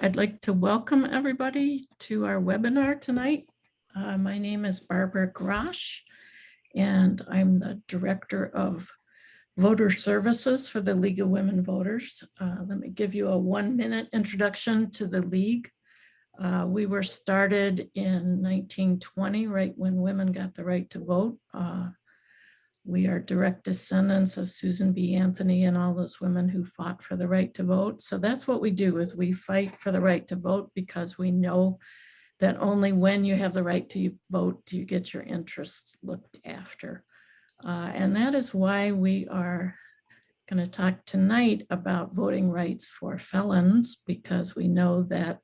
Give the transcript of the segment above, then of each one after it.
I'd like to welcome everybody to our webinar tonight. My name is Barbara Grosh, and I'm the Director of Voter Services for the League of Women Voters. Let me give you a 1-minute introduction to the League. We were started in 1920, right when women got the right to vote. We are direct descendants of Susan B. Anthony and all those women who fought for the right to vote. So that's what we do, is we fight for the right to vote, because we know that only when you have the right to vote do you get your interests looked after. And that is why we are going to talk tonight about voting rights for felons, because we know that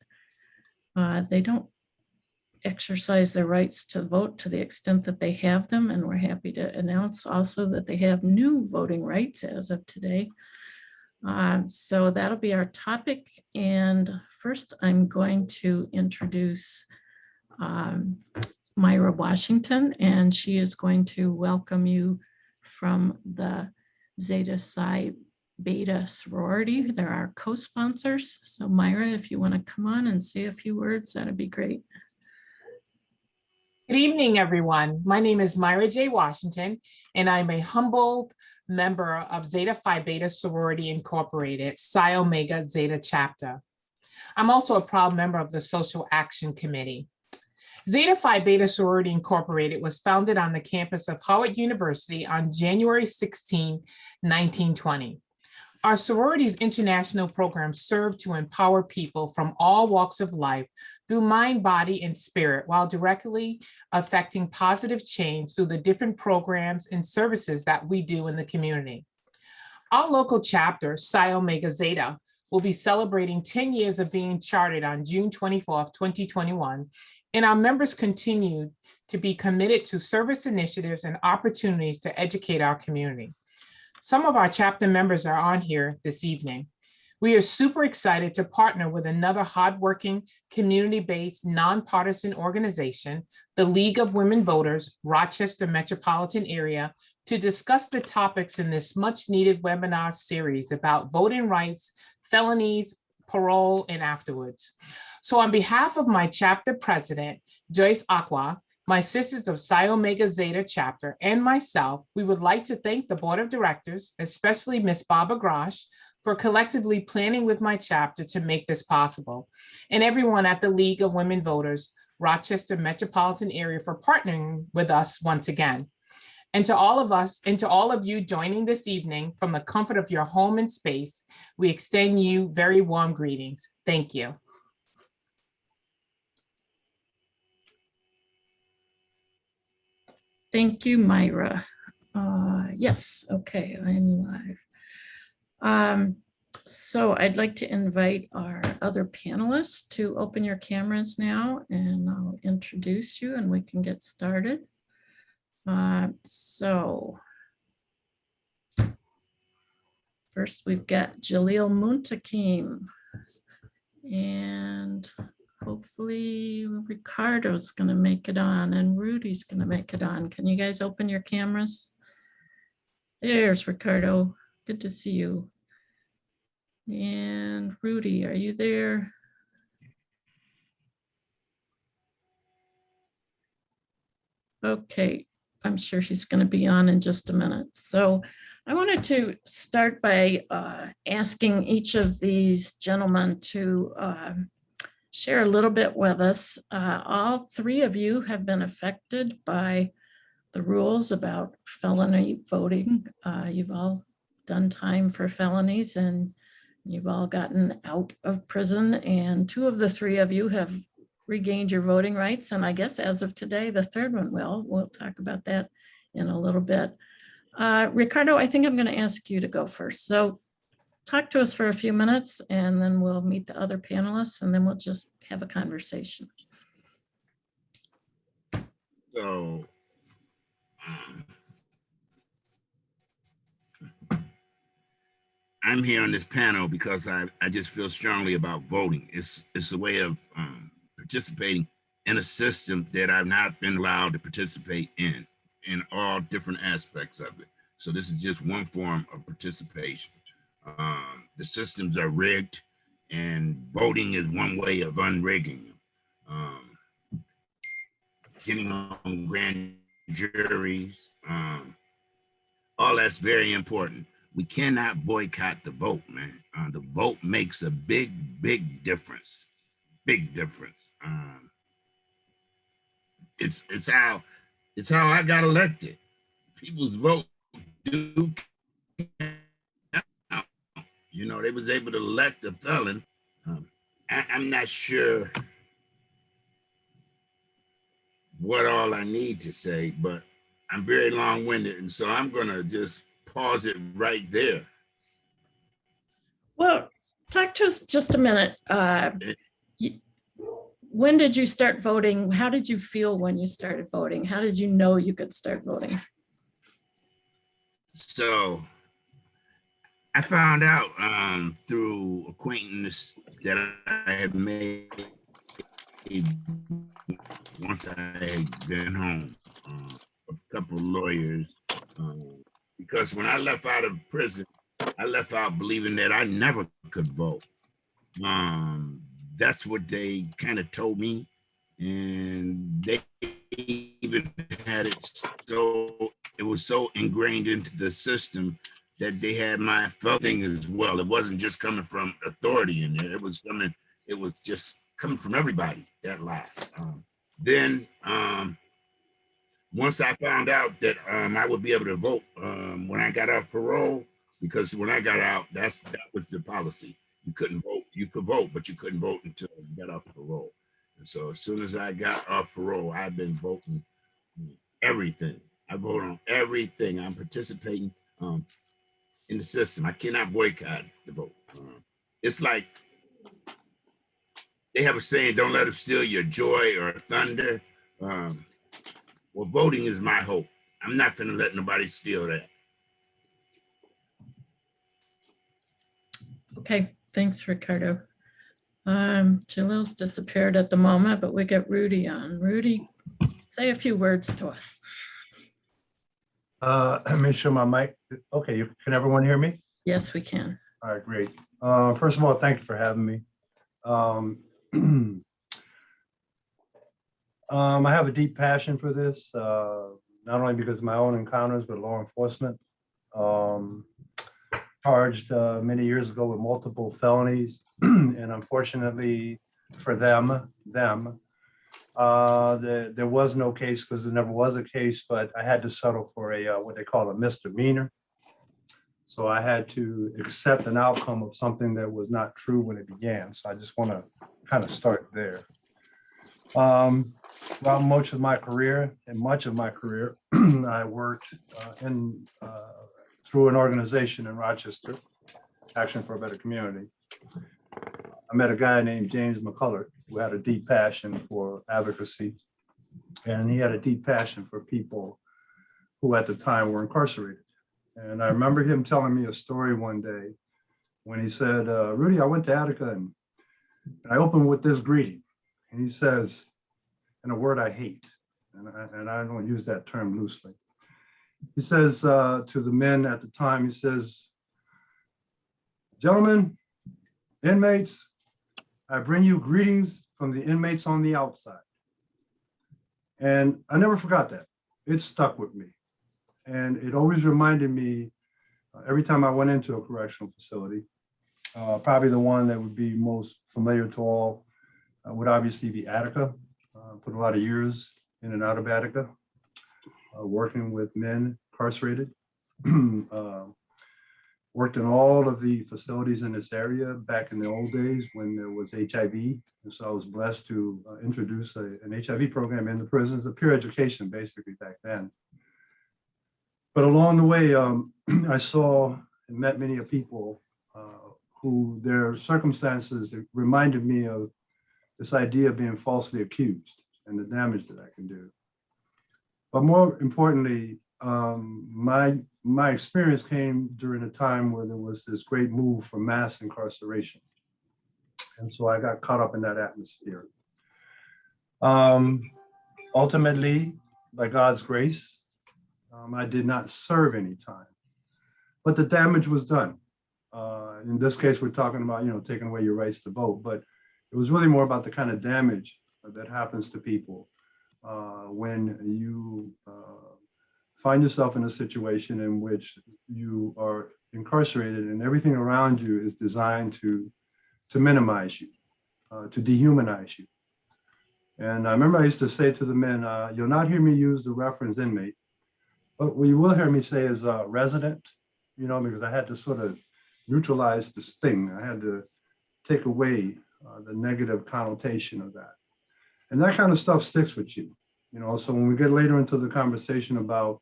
they don't exercise their rights to vote to the extent that they have them. And we're happy to announce also that they have new voting rights as of today. So that'll be our topic. And first, I'm going to introduce Myra Washington, and she is going to welcome you from the Zeta Psi Beta sorority. They're our co-sponsors. So Myra, if you want to come on and say a few words, that'd be great. Good evening, everyone. My name is Myra J. Washington, and I'm a humble member of Zeta Phi Beta Sorority Incorporated, Psi Omega Zeta Chapter. I'm also a proud member of the Social Action Committee. Zeta Phi Beta Sorority Incorporated was founded on the campus of Howard University on January 16, 1920. Our sorority's international programs serve to empower people from all walks of life through mind, body, and spirit, while directly affecting positive change through the different programs and services that we do in the community. Our local chapter, Psi Omega Zeta, will be celebrating 10 years of being chartered on June 24th, 2021, and our members continue to be committed to service initiatives and opportunities to educate our community. Some of our chapter members are on here this evening. We are super excited to partner with another hardworking, community-based, nonpartisan organization, the League of Women Voters, Rochester Metropolitan Area, to discuss the topics in this much-needed webinar series about voting rights, felonies, parole, and afterwards. So on behalf of my chapter president, Joyce Aqua, my sisters of Psi Omega Zeta chapter, and myself, we would like to thank the board of directors, especially Ms. Barbara Grosh, for collectively planning with my chapter to make this possible, and everyone at the League of Women Voters, Rochester Metropolitan Area, for partnering with us once again. And to all of us, and to all of you joining this evening from the comfort of your home and space, we extend you very warm greetings. Thank you. Thank you, Myra. Yes, okay, I'm live. So I'd like to invite our other panelists to open your cameras now, and I'll introduce you and we can get started. So first we've got Jalil Muntaqim, and hopefully Ricardo's going to make it on and Rudy's going to make it on. Can you guys open your cameras? There's Ricardo. Good to see you. And Rudy, are you there? Okay, I'm sure she's going to be on in just a minute. So I wanted to start by asking each of these gentlemen to share a little bit with us. All three of you have been affected by the rules about felony voting. You've all done time for felonies and you've all gotten out of prison, and two of the three of you have regained your voting rights. And I guess as of today, the third one will. We'll talk about that in a little bit. Ricardo, I think I'm going to ask you to go first. So talk to us for a few minutes and then we'll meet the other panelists and then we'll just have a conversation. So, I'm here on this panel because I just feel strongly about voting. It's a way of participating in a system that I've not been allowed to participate in all different aspects of it. So this is just one form of participation. The systems are rigged and voting is one way of unrigging. Getting on grand juries, all that's very important. We cannot boycott the vote, man. The vote makes a big, big difference. Big difference. It's how I got elected. People's vote do count. You know, they was able to elect a felon. I'm not sure what all I need to say, but I'm very long-winded, and so I'm gonna just pause it right there. Well, talk to us just a minute. When did you start voting? How did you feel when you started voting? How did you know you could start voting? So I found out through acquaintance that I had made once I had been home, a couple of lawyers, because when I left out of prison, I left out believing that I never could vote. That's what they kind of told me, and they even had it so, it was so ingrained into the system that they had my thing as well. It wasn't just coming from authority in there. It was just coming from everybody, that lie. Then once I found out that I would be able to vote when I got off parole, because when I got out, that was the policy. You couldn't vote. You could vote, but you couldn't vote until you got off parole. And so as soon as I got off parole, I've been voting everything. I vote on everything. I'm participating in the system. I cannot boycott the vote. It's like they have a saying, don't let them steal your joy or thunder. Well, voting is my hope. I'm not gonna let nobody steal that. Okay, thanks, Ricardo. Jalil's disappeared at the moment, but we got Rudy on. Rudy, say a few words to us. Let me show my mic. Okay, can everyone hear me? Yes, we can. All right, great. First of all, thank you for having me. I have a deep passion for this, not only because of my own encounters, but law enforcement. Charged many years ago with multiple felonies, and unfortunately for them, there was no case because there never was a case, but I had to settle for a what they call a misdemeanor. So I had to accept an outcome of something that was not true when it began. So I just want to kind of start there. Throughout much of my career, I worked through an organization in Rochester, Action for a Better Community. I met a guy named James McCullough who had a deep passion for advocacy, and he had a deep passion for people who at the time were incarcerated. And I remember him telling me a story one day when he said, Rudy, I went to Attica and I opened with this greeting. And he says, in a word I hate, and I don't use that term loosely. He says to the men at the time, he says, gentlemen, inmates, I bring you greetings from the inmates on the outside. And I never forgot that. It stuck with me. And it always reminded me every time I went into a correctional facility, probably the one that would be most familiar to all would obviously be Attica. Put a lot of years in and out of Attica, working with men incarcerated. Worked in all of the facilities in this area back in the old days when there was HIV. And so I was blessed to introduce an HIV program in the prisons, a peer education basically back then. But along the way, I saw and met many of people who their circumstances reminded me of this idea of being falsely accused and the damage that I can do. But more importantly, my experience came during a time where there was this great move for mass incarceration. And so I got caught up in that atmosphere. Ultimately, by God's grace, I did not serve any time, but the damage was done. In this case, we're talking about, taking away your rights to vote, but it was really more about the kind of damage that happens to people when you find yourself in a situation in which you are incarcerated and everything around you is designed to minimize you, to dehumanize you. And I remember I used to say to the men, you'll not hear me use the reference inmate, but what you will hear me say is resident, because I had to sort of neutralize the sting. I had to take away the negative connotation of that. And that kind of stuff sticks with you, so when we get later into the conversation about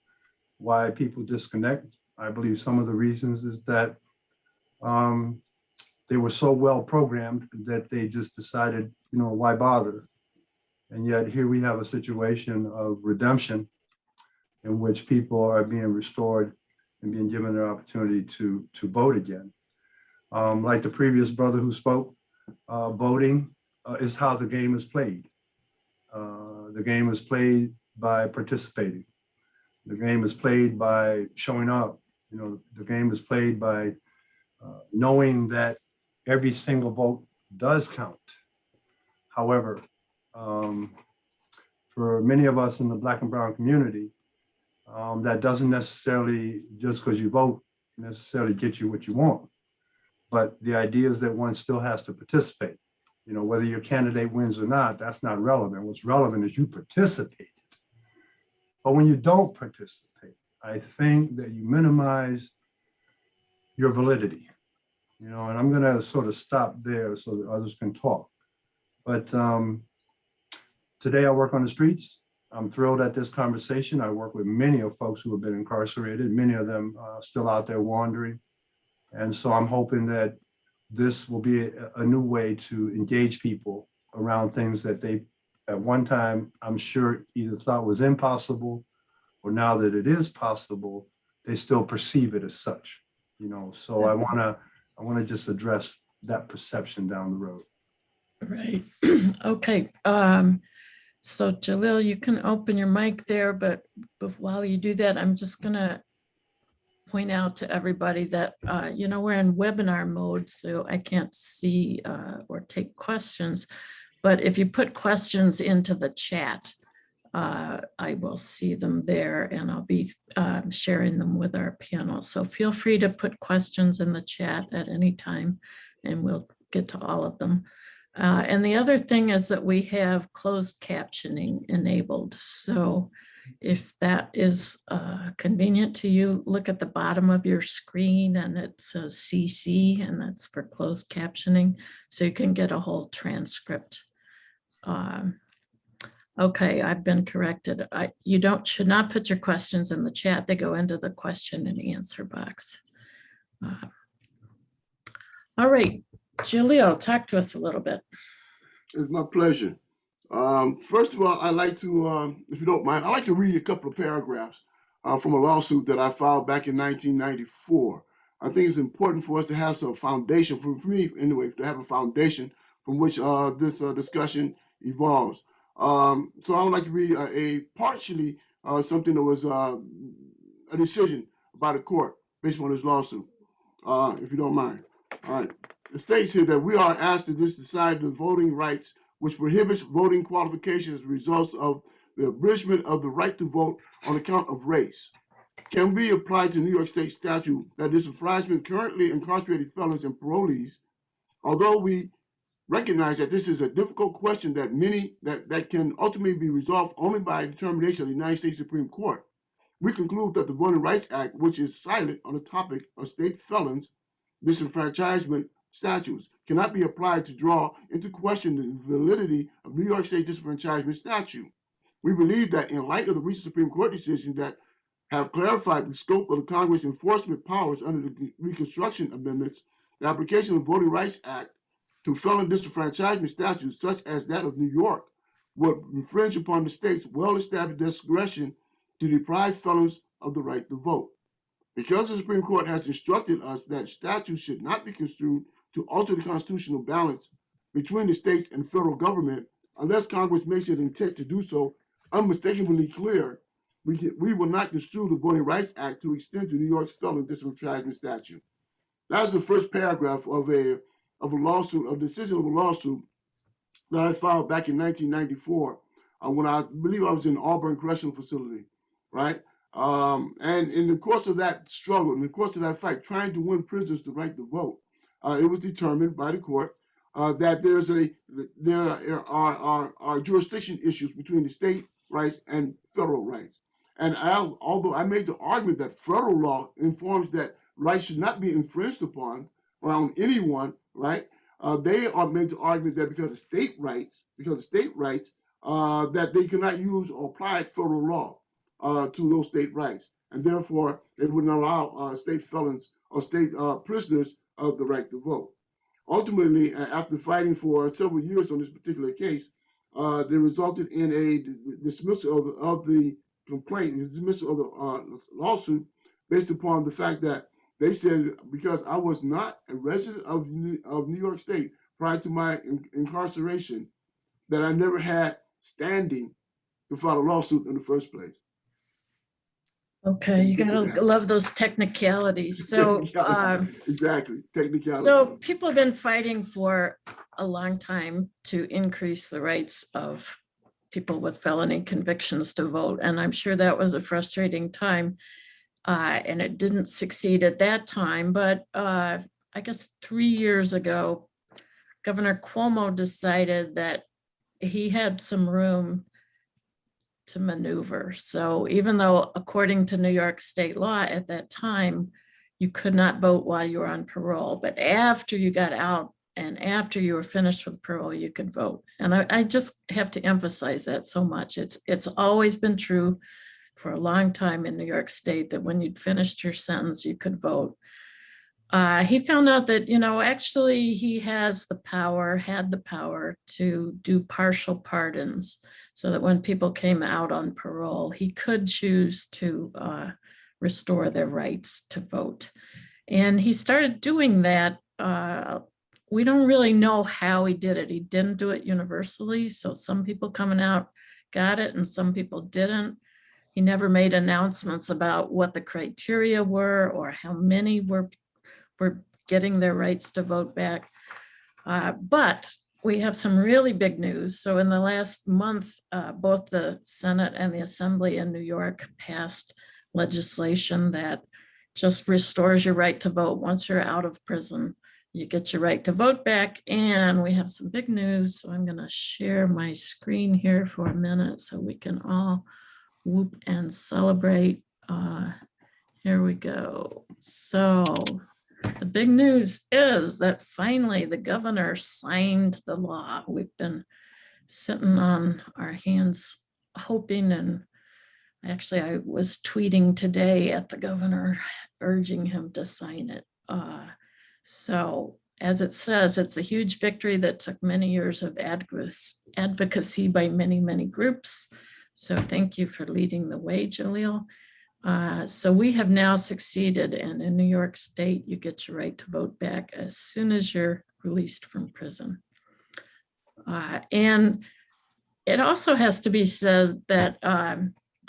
why people disconnect, I believe some of the reasons is that they were so well programmed that they just decided, why bother? And yet here we have a situation of redemption in which people are being restored and being given their opportunity to vote again. Like the previous brother who spoke, voting is how the game is played. The game is played by participating. The game is played by showing up. The game is played by knowing that every single vote does count. However, for many of us in the Black and brown community, that doesn't necessarily, just because you vote, necessarily get you what you want. But the idea is that one still has to participate. Whether your candidate wins or not, that's not relevant. What's relevant is you participated. But when you don't participate, I think that you minimize your validity. And I'm going to sort of stop there so that others can talk. But today I work on the streets. I'm thrilled at this conversation. I work with many of folks who have been incarcerated, many of them still out there wandering. And so I'm hoping that this will be a new way to engage people around things that they, at one time, I'm sure either thought was impossible, or now that it is possible, they still perceive it as such. So I want to just address that perception down the road. Right. Okay. So Jalil, you can open your mic there, but while you do that, I'm just going to point out to everybody that, we're in webinar mode, so I can't see or take questions. But if you put questions into the chat, I will see them there and I'll be sharing them with our panel. So feel free to put questions in the chat at any time and we'll get to all of them. And the other thing is that we have closed captioning enabled. So if that is convenient to you, look at the bottom of your screen and it says CC, and that's for closed captioning. So you can get a whole transcript. Okay, I've been corrected. You should not put your questions in the chat. They go into the question and answer box. All right, Jalil, talk to us a little bit. It's my pleasure. First of all, I'd like to, if you don't mind, I'd like to read a couple of paragraphs from a lawsuit that I filed back in 1994. I think it's important for us to have some foundation, for me anyway, to have a foundation from which this discussion evolves. So I would like to read partially something that was a decision by the court based on this lawsuit, if you don't mind. All right. It states here that we are asked to decide the voting rights which prohibits voting qualifications as a result of the abridgment of the right to vote on account of race can be applied to New York State statute that disenfranchisement currently incarcerated felons and parolees. Although we recognize that this is a difficult question that can ultimately be resolved only by determination of the United States Supreme Court, we conclude that the Voting Rights Act, which is silent on the topic of state felons disenfranchisement statutes, cannot be applied to draw into question the validity of New York State disenfranchisement statute. We believe that in light of the recent Supreme Court decisions that have clarified the scope of the Congress enforcement powers under the Reconstruction Amendments, the application of the Voting Rights Act to felon disenfranchisement statutes such as that of New York would infringe upon the state's well-established discretion to deprive felons of the right to vote. Because the Supreme Court has instructed us that statutes should not be construed to alter the constitutional balance between the states and federal government, unless Congress makes it intent to do so unmistakably clear, we will not construe the Voting Rights Act to extend to New York's felon disenfranchisement statute. That was the first paragraph of a lawsuit, a decision of a lawsuit that I filed back in 1994 when I believe I was in Auburn Correctional Facility, right? And in the course of that struggle, in the course of that fight, trying to win prisoners the right to vote, it was determined by the court that there are jurisdiction issues between the state rights and federal rights. And although I made the argument that federal law informs that rights should not be infringed upon around anyone, right? They are made the argument that because of state rights, that they cannot use or apply federal law to those state rights, and therefore they wouldn't allow state felons or state prisoners of the right to vote. Ultimately, after fighting for several years on this particular case, they resulted in a dismissal of the complaint, a dismissal of the lawsuit, based upon the fact that they said because I was not a resident of New York State prior to my incarceration, that I never had standing to file a lawsuit in the first place. Okay, you gotta love those technicalities. So exactly, technicalities. So people have been fighting for a long time to increase the rights of people with felony convictions to vote. And I'm sure that was a frustrating time. And it didn't succeed at that time. But I guess 3 years ago, Governor Cuomo decided that he had some room to maneuver. So even though according to New York state law at that time, you could not vote while you were on parole, but after you got out and after you were finished with parole, you could vote. And I just have to emphasize that so much. It's always been true for a long time in New York State that when you'd finished your sentence, you could vote. He found out that, actually he had the power to do partial pardons so that when people came out on parole, he could choose to restore their rights to vote. And he started doing that. We don't really know how he did it. He didn't do it universally. So some people coming out got it and some people didn't. He never made announcements about what the criteria were or how many were getting their rights to vote back. But we have some really big news. So in the last month, both the Senate and the Assembly in New York passed legislation that just restores your right to vote. Once you're out of prison, you get your right to vote back. And we have some big news. So I'm going to share my screen here for a minute so we can all whoop and celebrate. Here we go. So the big news is that finally the governor signed the law. We've been sitting on our hands hoping, and actually I was tweeting today at the governor urging him to sign it. So as it says, it's a huge victory that took many years of advocacy by many, many groups. So thank you for leading the way, Jalil. So we have now succeeded, and in New York State, you get your right to vote back as soon as you're released from prison. And it also has to be said that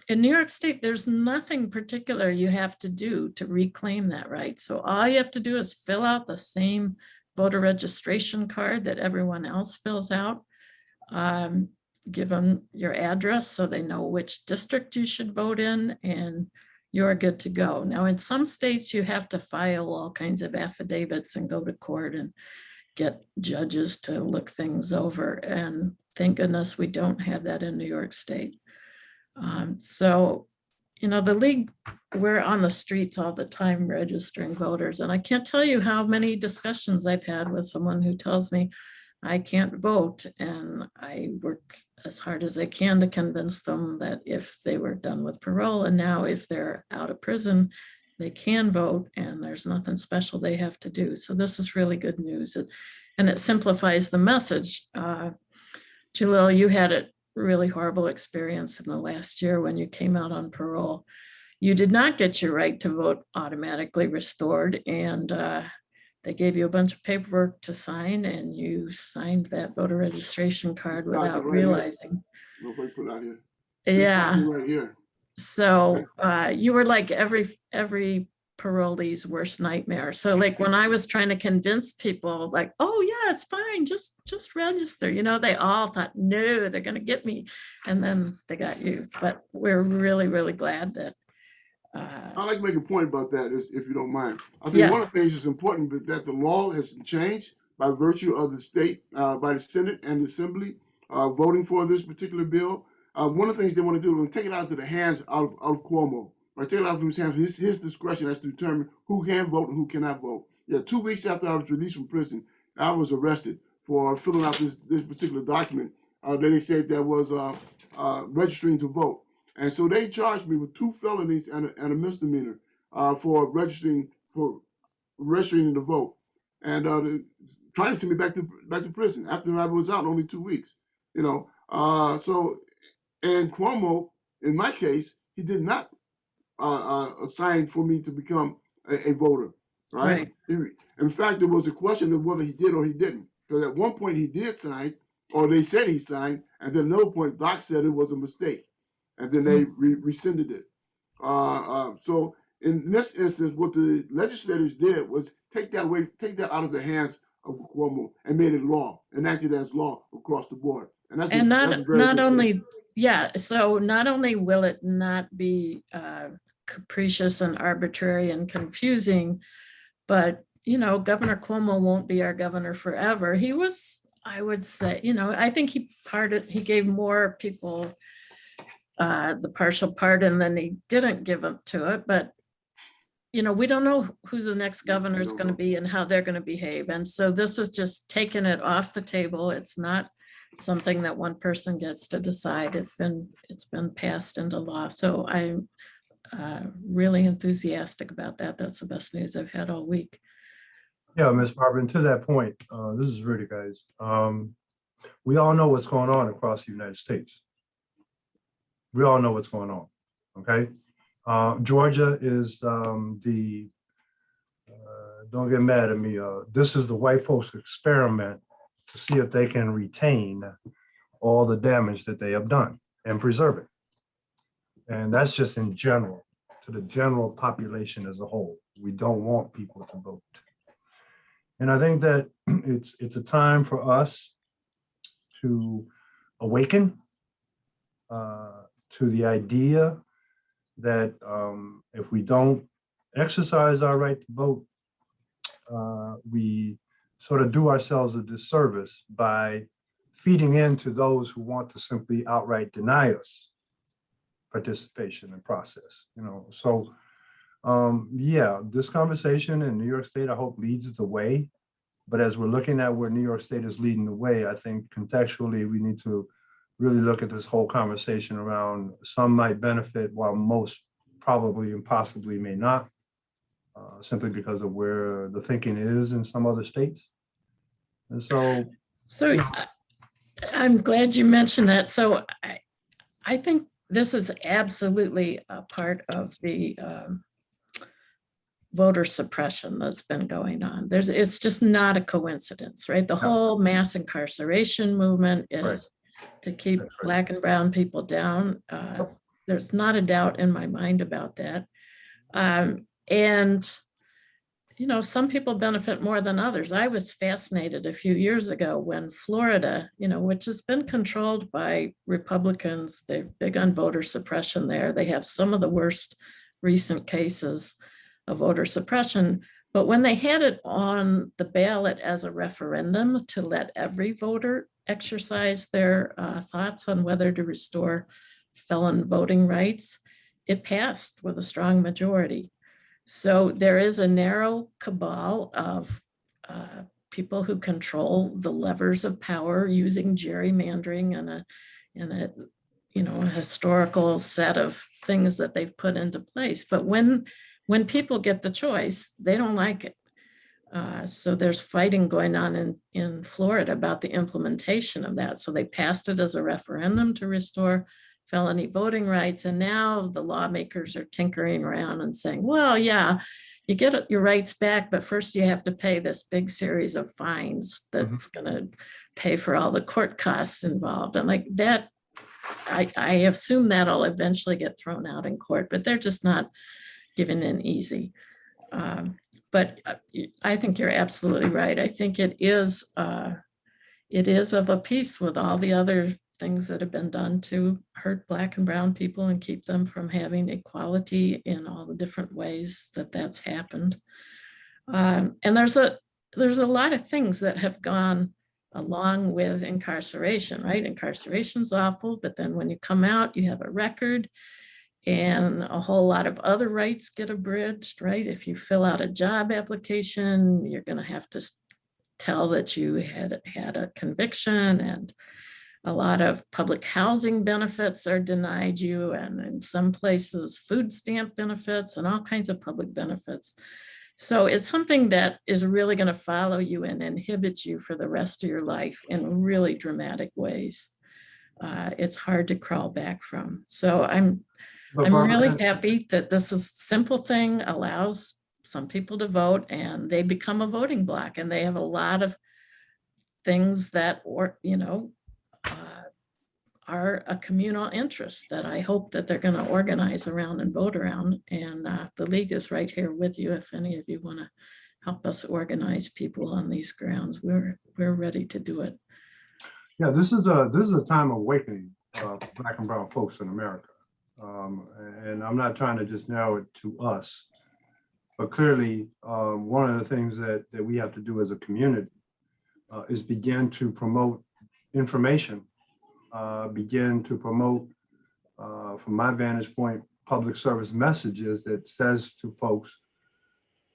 in New York State, there's nothing particular you have to do to reclaim that right. So all you have to do is fill out the same voter registration card that everyone else fills out. Give them your address so they know which district you should vote in, and you're good to go. Now, in some states, you have to file all kinds of affidavits and go to court and get judges to look things over. And thank goodness we don't have that in New York State. So, the league, we're on the streets all the time registering voters. And I can't tell you how many discussions I've had with someone who tells me I can't vote. And I work as hard as I can to convince them that if they were done with parole and now if they're out of prison, they can vote and there's nothing special they have to do. So this is really good news. And it simplifies the message. Jalil, you had a really horrible experience in the last year when you came out on parole. You did not get your right to vote automatically restored, and they gave you a bunch of paperwork to sign, and you signed that voter registration card without realizing. Nobody put out here. Yeah. Right here. So you were like every parolees' worst nightmare. So like when I was trying to convince people like, oh yeah, it's fine, just register, you know, they all thought, no, they're going to get me. And then they got you. But we're really, really glad that. I'd like to make a point about that, if you don't mind. I think Yeah. one of the things that's important, but that the law has changed by virtue of the state, by the Senate and the Assembly voting for this particular bill. One of the things they want to do is take it out to the hands of Cuomo, right? Take it out from his hands, his discretion as to determine who can vote and who cannot vote. Yeah, 2 weeks after I was released from prison, I was arrested for filling out this particular document that they said that was registering to vote. And so they charged me with 2 felonies and a misdemeanor for registering to vote, and trying to send me back to prison after I was out only 2 weeks. You know, and Cuomo, in my case, he did not sign for me to become a voter, right? In fact, there was a question of whether he did or he didn't, because at one point he did sign, or they said he signed, and then another point Doc said it was a mistake. And then they rescinded it. So in this instance, what the legislators did was take that out of the hands of Cuomo and made it law, enacted as law across the board. And that's not only, yeah. So not only will it not be capricious and arbitrary and confusing, but you know, Governor Cuomo won't be our governor forever. He was, I would say, you know, I think he gave more people the partial pardon than he didn't give up to it. But, you know, we don't know who the next governor is going to be and how they're going to behave. And so this is just taking it off the table. It's not something that one person gets to decide. It's been passed into law. So I'm really enthusiastic about that. That's the best news I've had all week. Yeah, Ms. Barbara, and to that point, this is Rudy, guys. We all know what's going on across the United States. We all know what's going on, okay? Georgia is don't get mad at me, this is the white folks' experiment to see if they can retain all the damage that they have done and preserve it. And that's just in general, to the general population as a whole. We don't want people to vote. And I think that it's a time for us to awaken to the idea that if we don't exercise our right to vote, we sort of do ourselves a disservice by feeding into those who want to simply outright deny us participation in process. You know, so yeah, this conversation in New York State, I hope, leads the way. But as we're looking at where New York State is leading the way, I think contextually we need to really look at this whole conversation around some might benefit while most probably and possibly may not, simply because of where the thinking is in some other states. And so I'm glad you mentioned that. So I think this is absolutely a part of the voter suppression that's been going on. It's just not a coincidence, right? The whole mass incarceration movement is to keep Black and brown people down. There's not a doubt in my mind about that. And, you know, some people benefit more than others. I was fascinated a few years ago when Florida, you know, which has been controlled by Republicans, they're big on voter suppression there. They have some of the worst recent cases of voter suppression. But when they had it on the ballot as a referendum to let every voter exercise their thoughts on whether to restore felon voting rights, it passed with a strong majority. So there is a narrow cabal of people who control the levers of power using gerrymandering and a you know, a historical set of things that they've put into place. But when people get the choice, they don't like it. So there's fighting going on in Florida about the implementation of that. So they passed it as a referendum to restore felony voting rights. And now the lawmakers are tinkering around and saying, well, yeah, you get your rights back, but first you have to pay this big series of fines that's going to pay for all the court costs involved. And like that, I assume that'll eventually get thrown out in court, but they're just not giving in easy. But I think you're absolutely right. I think it is of a piece with all the other things that have been done to hurt Black and brown people and keep them from having equality in all the different ways that that's happened. And there's a lot of things that have gone along with incarceration, right? Incarceration's awful, but then when you come out, you have a record and a whole lot of other rights get abridged, right? If you fill out a job application, you're going to have to tell that you had a conviction, and a lot of public housing benefits are denied you, and in some places food stamp benefits and all kinds of public benefits. So it's something that is really going to follow you and inhibit you for the rest of your life in really dramatic ways. It's hard to crawl back from. So I'm really happy that this is simple thing, allows some people to vote, and they become a voting bloc, and they have a lot of things that, are a communal interest that I hope that they're going to organize around and vote around. And the League is right here with you. If any of you want to help us organize people on these grounds, we're ready to do it. Yeah, this is a time of awakening for Black and brown folks in America. And I'm not trying to just narrow it to us, but clearly one of the things that we have to do as a community is begin to promote information, begin to promote, from my vantage point, public service messages that says to folks,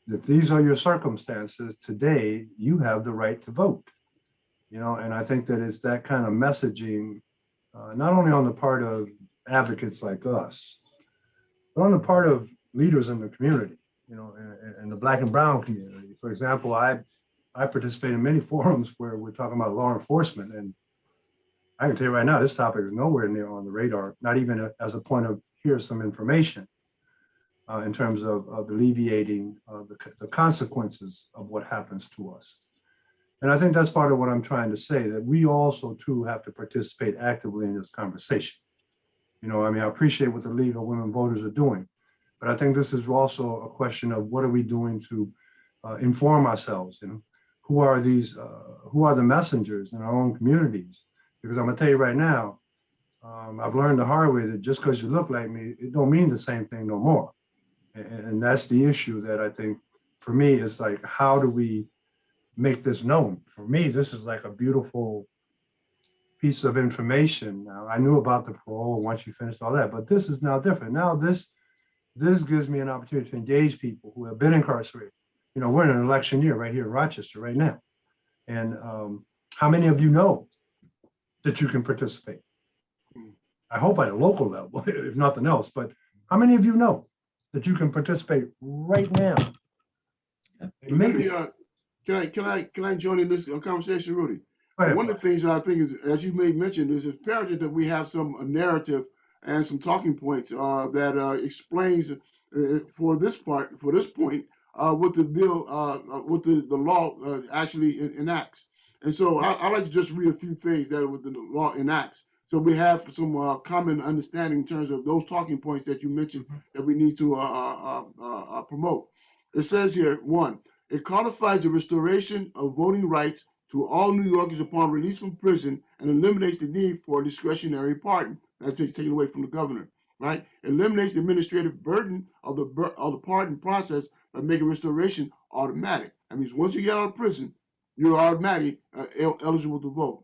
if these are your circumstances today, you have the right to vote. And I think that it's that kind of messaging, not only on the part of advocates like us, but on the part of leaders in the community, in the Black and brown community. For example, I participate in many forums where we're talking about law enforcement, and I can tell you right now, this topic is nowhere near on the radar, not even as a point of here's some information in terms of alleviating the consequences of what happens to us. And I think that's part of what I'm trying to say, that we also too have to participate actively in this conversation. I appreciate what the League of Women Voters are doing, but I think this is also a question of what are we doing to inform ourselves, who are the messengers in our own communities? Because I'm gonna tell you right now, I've learned the hard way that just because you look like me, it don't mean the same thing no more. And that's the issue that I think for me is like, how do we make this known? For me, this is like a beautiful piece of information. Now, I knew about the parole once you finished all that, but this is now different. Now this gives me an opportunity to engage people who have been incarcerated. We're in an election year right here in Rochester right now. And how many of you know that you can participate? I hope at a local level, if nothing else, but how many of you know that you can participate right now? Maybe, can I join in this conversation, Rudy? One of the things I think is, as you may mention, is imperative that we have some narrative and some talking points that explains for this point what the bill, what the law actually enacts. And so I'd like to just read a few things that what the law enacts, so we have some common understanding in terms of those talking points that you mentioned that we need to promote. It says here, 1, it codifies the restoration of voting rights to all New Yorkers upon release from prison and eliminates the need for a discretionary pardon. That's taken away from the governor, right? It eliminates the administrative burden of the pardon process by making restoration automatic. That means once you get out of prison, you're automatically eligible to vote.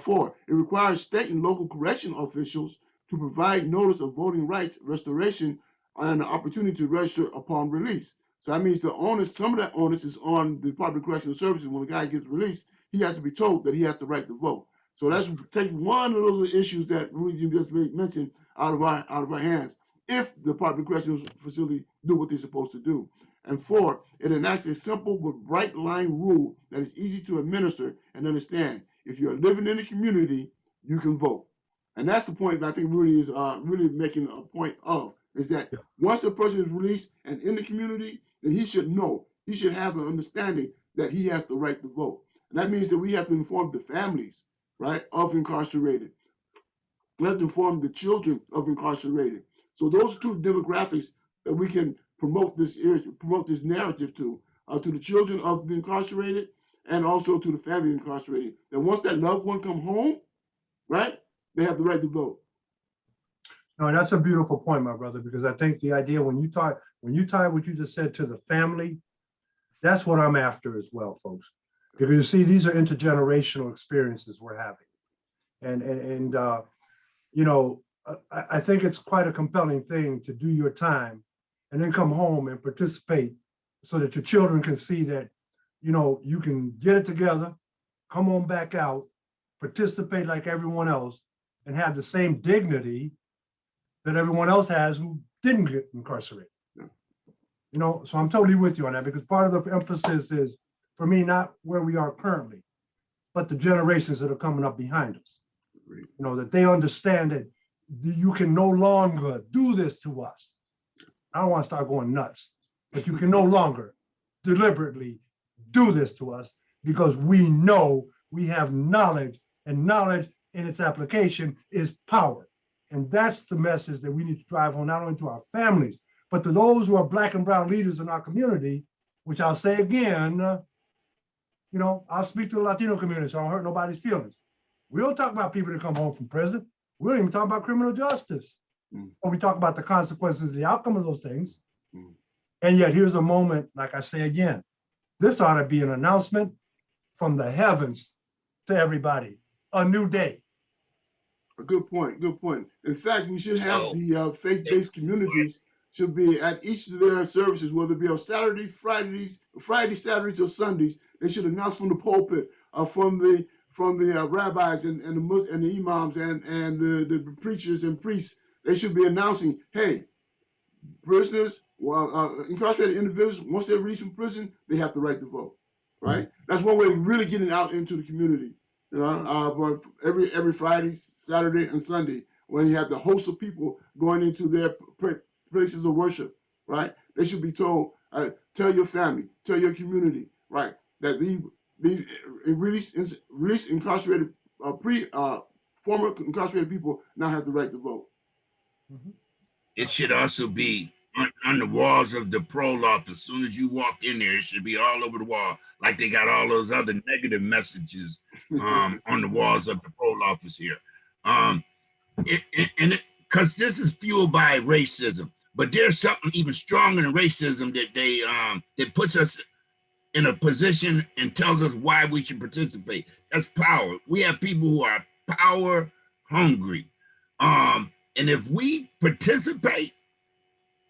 4, it requires state and local correctional officials to provide notice of voting rights restoration and the opportunity to register upon release. So that means the onus, some of that onus is on the Department of Correctional Services. When the guy gets released, he has to be told that he has the right to vote. So that's take one of those issues that Rudy just mentioned out of our hands, if the Department of Correctional Facility do what they're supposed to do. And 4, it enacts a simple but bright line rule that is easy to administer and understand. If you're living in the community, you can vote. And that's the point that I think Rudy is really making a point of, is that once a person is released and in the community, then he should know, he should have the understanding that he has the right to vote. And that means that we have to inform the families, right, of incarcerated. We have to inform the children of incarcerated. So those are 2 demographics that we can promote this narrative to the children of the incarcerated and also to the family incarcerated. That once that loved one come home, right, they have the right to vote. No, that's a beautiful point, my brother, because I think the idea when you tie what you just said to the family, that's what I'm after as well, folks. Because you see, these are intergenerational experiences we're having. And you know, I think it's quite a compelling thing to do your time and then come home and participate so that your children can see that, you know, you can get it together, come on back out, participate like everyone else, and have the same dignity that everyone else has who didn't get incarcerated. You know, so I'm totally with you on that, because part of the emphasis is, for me, not where we are currently, but the generations that are coming up behind us. You know, that they understand that you can no longer do this to us. I don't want to start going nuts, but you can no longer deliberately do this to us, because we know we have knowledge, and knowledge in its application is power. And that's the message that we need to drive home, not only to our families, but to those who are Black and brown leaders in our community, which I'll say again, you know, I'll speak to the Latino community, so I don't hurt nobody's feelings. We don't talk about people that come home from prison. We don't even talk about criminal justice. Or we talk about the consequences, the outcome of those things. And yet here's a moment, like I say again, this ought to be an announcement from the heavens to everybody, a new day. A good point, good point. In fact, we should have the faith-based communities should be at each of their services, whether it be on Saturdays, Fridays, Saturdays, or Sundays. They should announce from the pulpit, from the rabbis and the imams and the preachers and priests. They should be announcing, hey, prisoners, incarcerated individuals, once they release from prison, they have the right to vote, right? That's one way of really getting out into the community. You know, every Friday, Saturday, and Sunday, when you have the host of people going into their places of worship, right? They should be told, tell your family, tell your community, right, that the released incarcerated, former incarcerated people now have the right to vote. It should also be on the walls of the parole office. As soon as you walk in there, it should be all over the wall, like they got all those other negative messages on the walls of the parole office here. Because this is fueled by racism, but there's something even stronger than racism that puts us in a position and tells us why we should participate. That's power. We have people who are power hungry. And if we participate,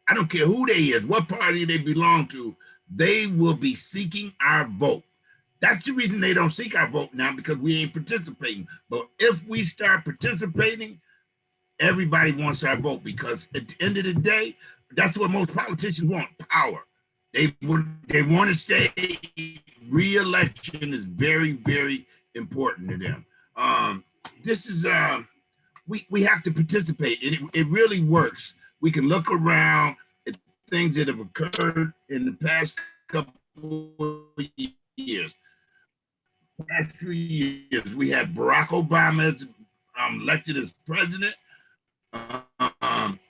I don't care who they is, what party they belong to, they will be seeking our vote. That's the reason they don't seek our vote now, because we ain't participating. But if we start participating, everybody wants our vote, because at the end of the day, that's what most politicians want, power. They want to stay. Re-election is very, very important to them. This is, we have to participate. It really works. We can look around at things that have occurred in the past couple of years. Last few years, we had Barack Obama as elected as president.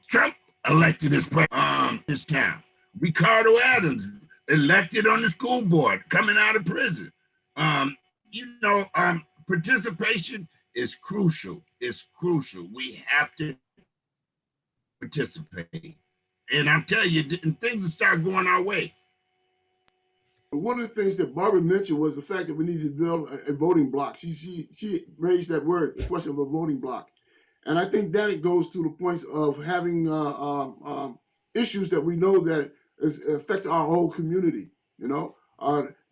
Trump elected as president this town. Ricardo Adams elected on the school board, coming out of prison. Participation is crucial. It's crucial. We have to participate. And I'm telling you, things will start going our way. One of the things that Barbara mentioned was the fact that we need to build a voting block. She raised that word, the question of a voting block. And I think that it goes to the points of having issues that we know that affect our whole community. You know,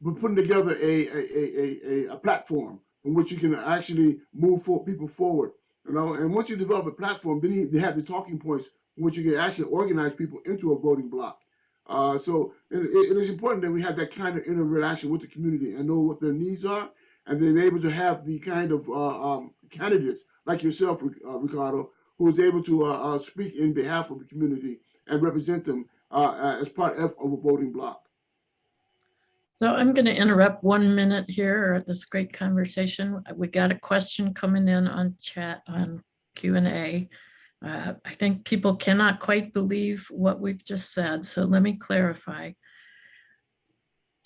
we're putting together a platform from which you can actually move people forward. You know, and once you develop a platform, then you have the talking points from which you can actually organize people into a voting block. So it is important that we have that kind of interaction with the community and know what their needs are, and then able to have the kind of candidates like yourself, Ricardo, who is able to speak in behalf of the community and represent them as part of a voting block. So I'm going to interrupt 1 minute here at this great conversation. We got a question coming in on chat on Q&A. I think people cannot quite believe what we've just said, so let me clarify.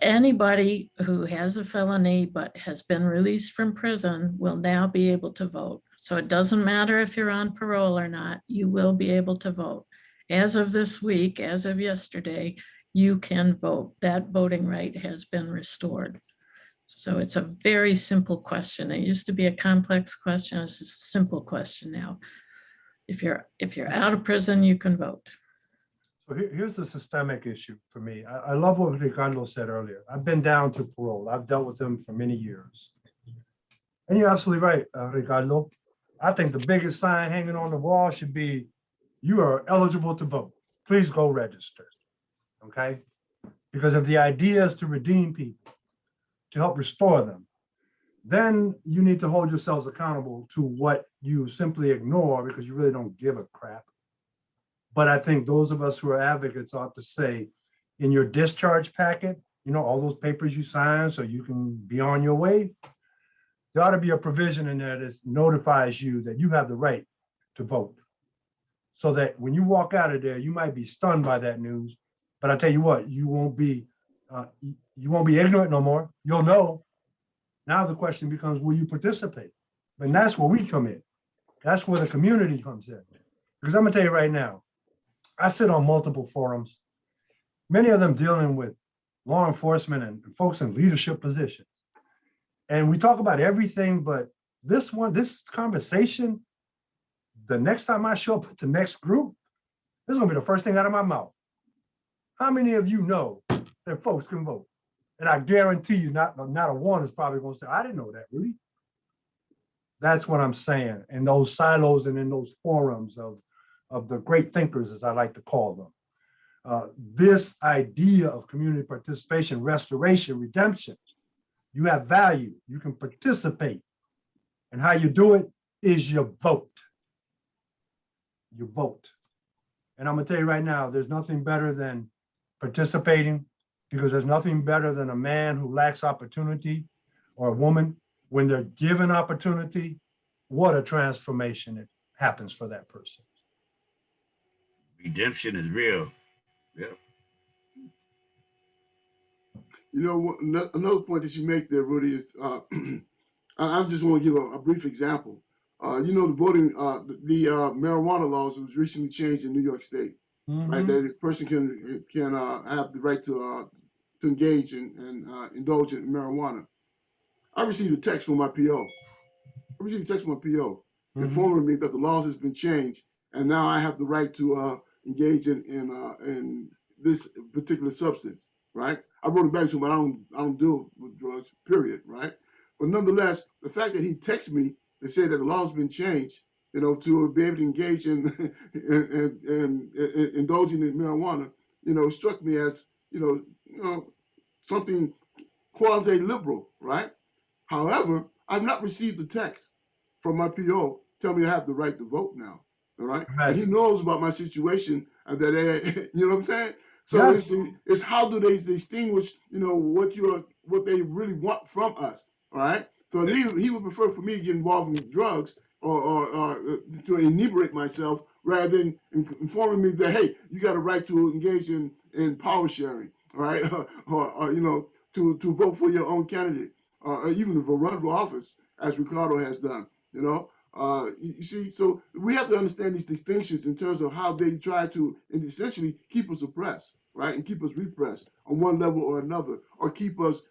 Anybody who has a felony but has been released from prison will now be able to vote. So it doesn't matter if you're on parole or not, you will be able to vote. As of this week, as of yesterday, you can vote. That voting right has been restored. So it's a very simple question. It used to be a complex question. It's a simple question now. If you're out of prison, you can vote. So here's a systemic issue for me. I love what Ricardo said earlier. I've been down to parole. I've dealt with them for many years. And you're absolutely right, Ricardo. I think the biggest sign hanging on the wall should be, you are eligible to vote. Please go register, okay? Because if the idea is to redeem people, to help restore them, then you need to hold yourselves accountable to what you simply ignore because you really don't give a crap. But I think those of us who are advocates ought to say, in your discharge packet, you know, all those papers you sign so you can be on your way, there ought to be a provision in there that notifies you that you have the right to vote. So that when you walk out of there, you might be stunned by that news, but I tell you what, you won't be ignorant no more. You'll know. Now the question becomes, will you participate? And that's where we come in. That's where the community comes in. Because I'm gonna tell you right now, I sit on multiple forums, many of them dealing with law enforcement and folks in leadership positions. And we talk about everything, but this conversation, the next time I show up at the next group, this is gonna be the first thing out of my mouth. How many of you know that folks can vote? And I guarantee you, not a one is probably gonna say, I didn't know that, Rudy. That's what I'm saying. In those silos and in those forums of the great thinkers, as I like to call them. This idea of community participation, restoration, redemption, you have value, you can participate. And how you do it is you vote. You vote. And I'm gonna tell you right now, there's nothing better than participating, because there's nothing better than a man who lacks opportunity or a woman when they're given opportunity. What a transformation it happens for that person. Redemption is real. Yeah. You know, another point that you make there, Rudy, is I just want to give a brief example. You know, the voting, the marijuana laws was recently changed in New York State, right? That a person can have the right to engage and indulge in marijuana. I received a text from my PO. Informing me that the laws has been changed, and now I have the right to engage in this particular substance, right? I wrote it back to him, but I don't deal with drugs, period, right? But nonetheless, the fact that he texted me and said that the law has been changed, you know, to be able to engage in indulging in marijuana, you know, struck me as, you know, something quasi-liberal, right? However, I've not received a text from my PO telling me I have the right to vote now, all right? And he knows about my situation, and that, you know what I'm saying? So it's how do they distinguish, you know, what they really want from us, all right? So he would prefer for me to get involved in drugs or to inebriate myself rather than informing me that, hey, you got a right to engage in power sharing, all right? or you know, to vote for your own candidate, or even to run for office, as Ricardo has done, you know? You see, so we have to understand these distinctions in terms of how they try to essentially keep us oppressed, right? And keep us repressed on one level or another, or keep us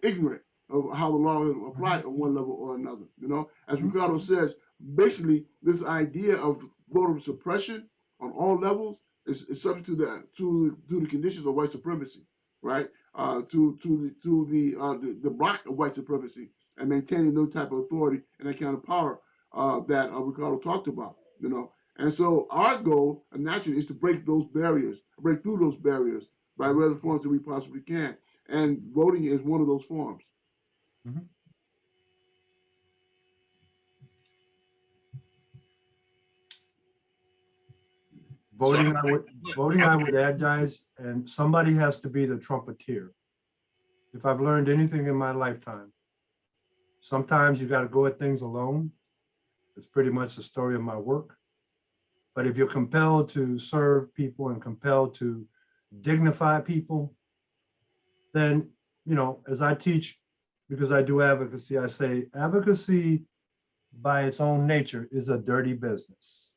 ignorant of how the law is applied on one level or another, you know? As Ricardo says, basically this idea of voter suppression on all levels is subject to the conditions of white supremacy, right? To the block of white supremacy and maintaining no type of authority and that kind of power that Ricardo talked about, you know. And so our goal, naturally, is to break through those barriers by whatever forms that we possibly can. And voting is one of those forms. Voting, I would add, guys, and somebody has to be the trumpeter. If I've learned anything in my lifetime, sometimes you got to go at things alone. It's pretty much the story of my work. But if you're compelled to serve people and compelled to dignify people, then, as I teach, because I do advocacy, I say advocacy by its own nature is a dirty business.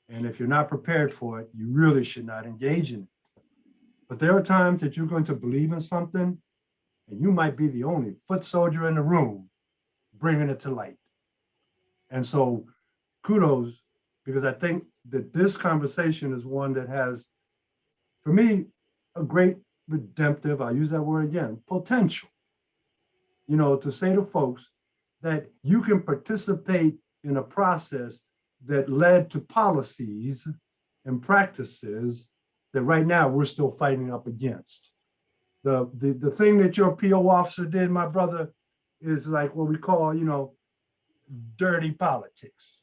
And if you're not prepared for it, you really should not engage in it. But there are times that you're going to believe in something, and you might be the only foot soldier in the room bringing it to light. And so kudos, because I think that this conversation is one that has, for me, a great redemptive, I'll use that word again, potential, to say to folks that you can participate in a process that led to policies and practices that right now we're still fighting up against. The thing that your PO officer did, my brother, is like what we call, dirty politics.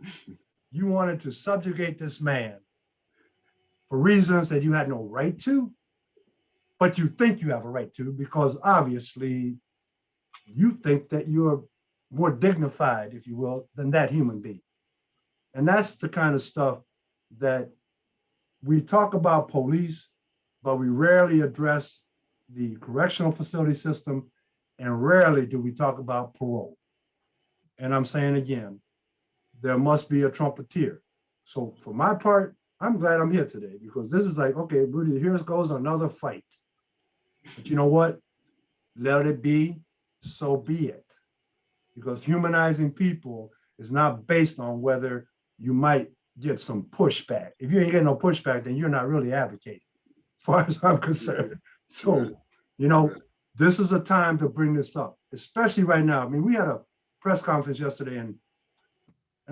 You wanted to subjugate this man for reasons that you had no right to, but you think you have a right to because obviously you think that you're more dignified, if you will, than that human being. And that's the kind of stuff that we talk about police, but we rarely address the correctional facility system, and rarely do we talk about parole. And I'm saying again, there must be a trumpeter. So for my part, I'm glad I'm here today because this is like, okay, Rudy, here goes another fight. But you know what? Let it be, so be it. Because humanizing people is not based on whether you might get some pushback. If you ain't getting no pushback, then you're not really advocating, as far as I'm concerned. So, this is a time to bring this up, especially right now. I mean, we had a press conference yesterday, and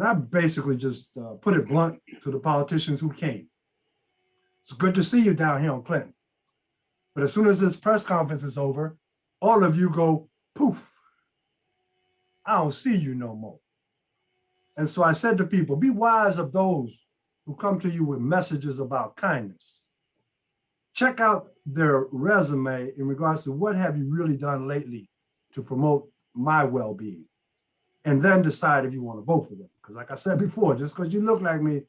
I basically just put it blunt to the politicians who came. It's good to see you down here on Clinton. But as soon as this press conference is over, all of you go, poof. I don't see you no more. And so I said to people, be wise of those who come to you with messages about kindness. Check out their resume in regards to what have you really done lately to promote my well-being. And then decide if you want to vote for them. Because like I said before, just because you look like me,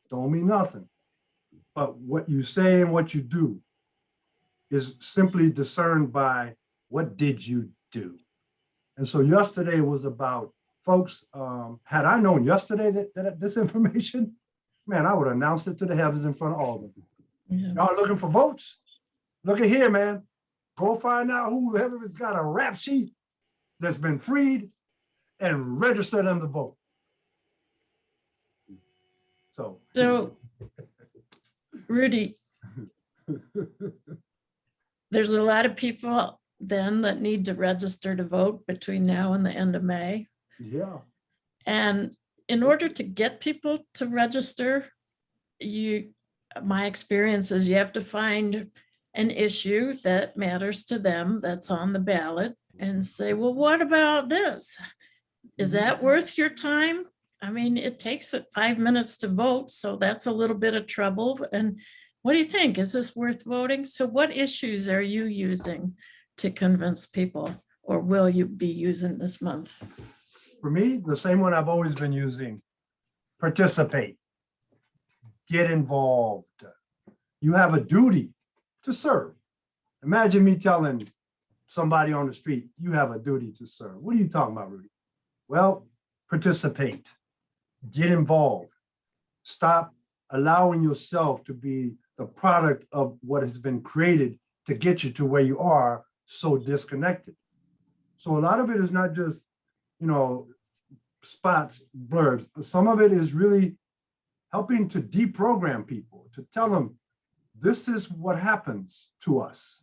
don't mean nothing. But what you say and what you do is simply discerned by what did you do? And so yesterday was about, folks, had I known yesterday that this information, man, I would have announced it to the heavens in front of all of them. Yeah. Y'all looking for votes? Look at here, man. Go find out whoever has got a rap sheet that's been freed and register them to vote. So Rudy, there's a lot of people then that need to register to vote between now and the end of May. yeah. And in order to get people to register, my experience is you have to find an issue that matters to them that's on the ballot and say, well, what about this? Is that worth your time? I mean, it takes 5 minutes to vote, so that's a little bit of trouble. And what do you think? Is this worth voting? So what issues are you using to convince people, or will you be using this month? For me, the same one I've always been using: participate, get involved. You have a duty to serve. Imagine me telling somebody on the street, you have a duty to serve. What are you talking about, Rudy? Well, participate, get involved. Stop allowing yourself to be the product of what has been created to get you to where you are, so disconnected. So a lot of it is not just, spots, blurbs. Some of it is really helping to deprogram people, to tell them this is what happens to us.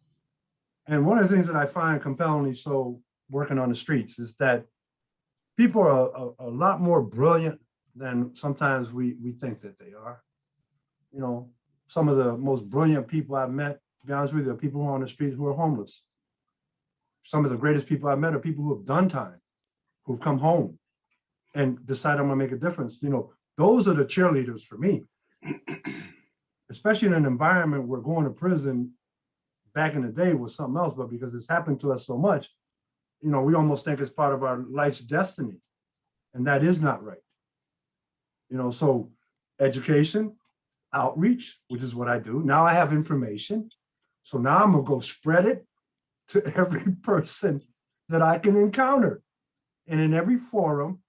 And one of the things that I find compellingly so working on the streets is that people are a lot more brilliant than sometimes we think that they are. Some of the most brilliant people I've met, to be honest with you, are people who are on the streets who are homeless. Some of the greatest people I've met are people who have done time, who've come home and decide I'm gonna make a difference. Those are the cheerleaders for me, especially in an environment where going to prison back in the day was something else, but because it's happened to us so much, we almost think it's part of our life's destiny, and that is not right. So education, outreach, which is what I do. Now I have information. So now I'm gonna go spread it to every person that I can encounter. And in every forum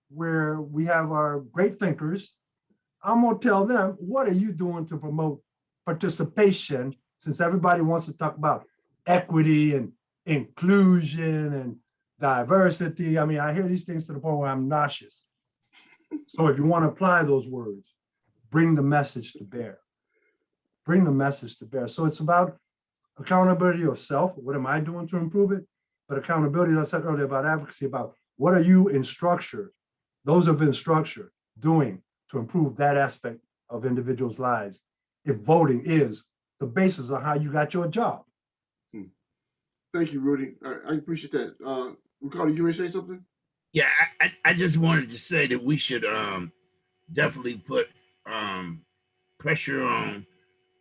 where we have our great thinkers, I'm gonna tell them, what are you doing to promote participation, since everybody wants to talk about equity and inclusion and diversity. I mean, I hear these things to the point where I'm nauseous. So if you want to apply those words, bring the message to bear. Bring the message to bear. So it's about accountability of self. What am I doing to improve it? But accountability, as I said earlier, about advocacy, about what are you in structure, those have been structure, doing to improve that aspect of individuals' lives, if voting is the basis of how you got your job. Thank you, Rudy. I appreciate that. Ricardo, you ready to say something? Yeah, I just wanted to say that we should definitely put pressure on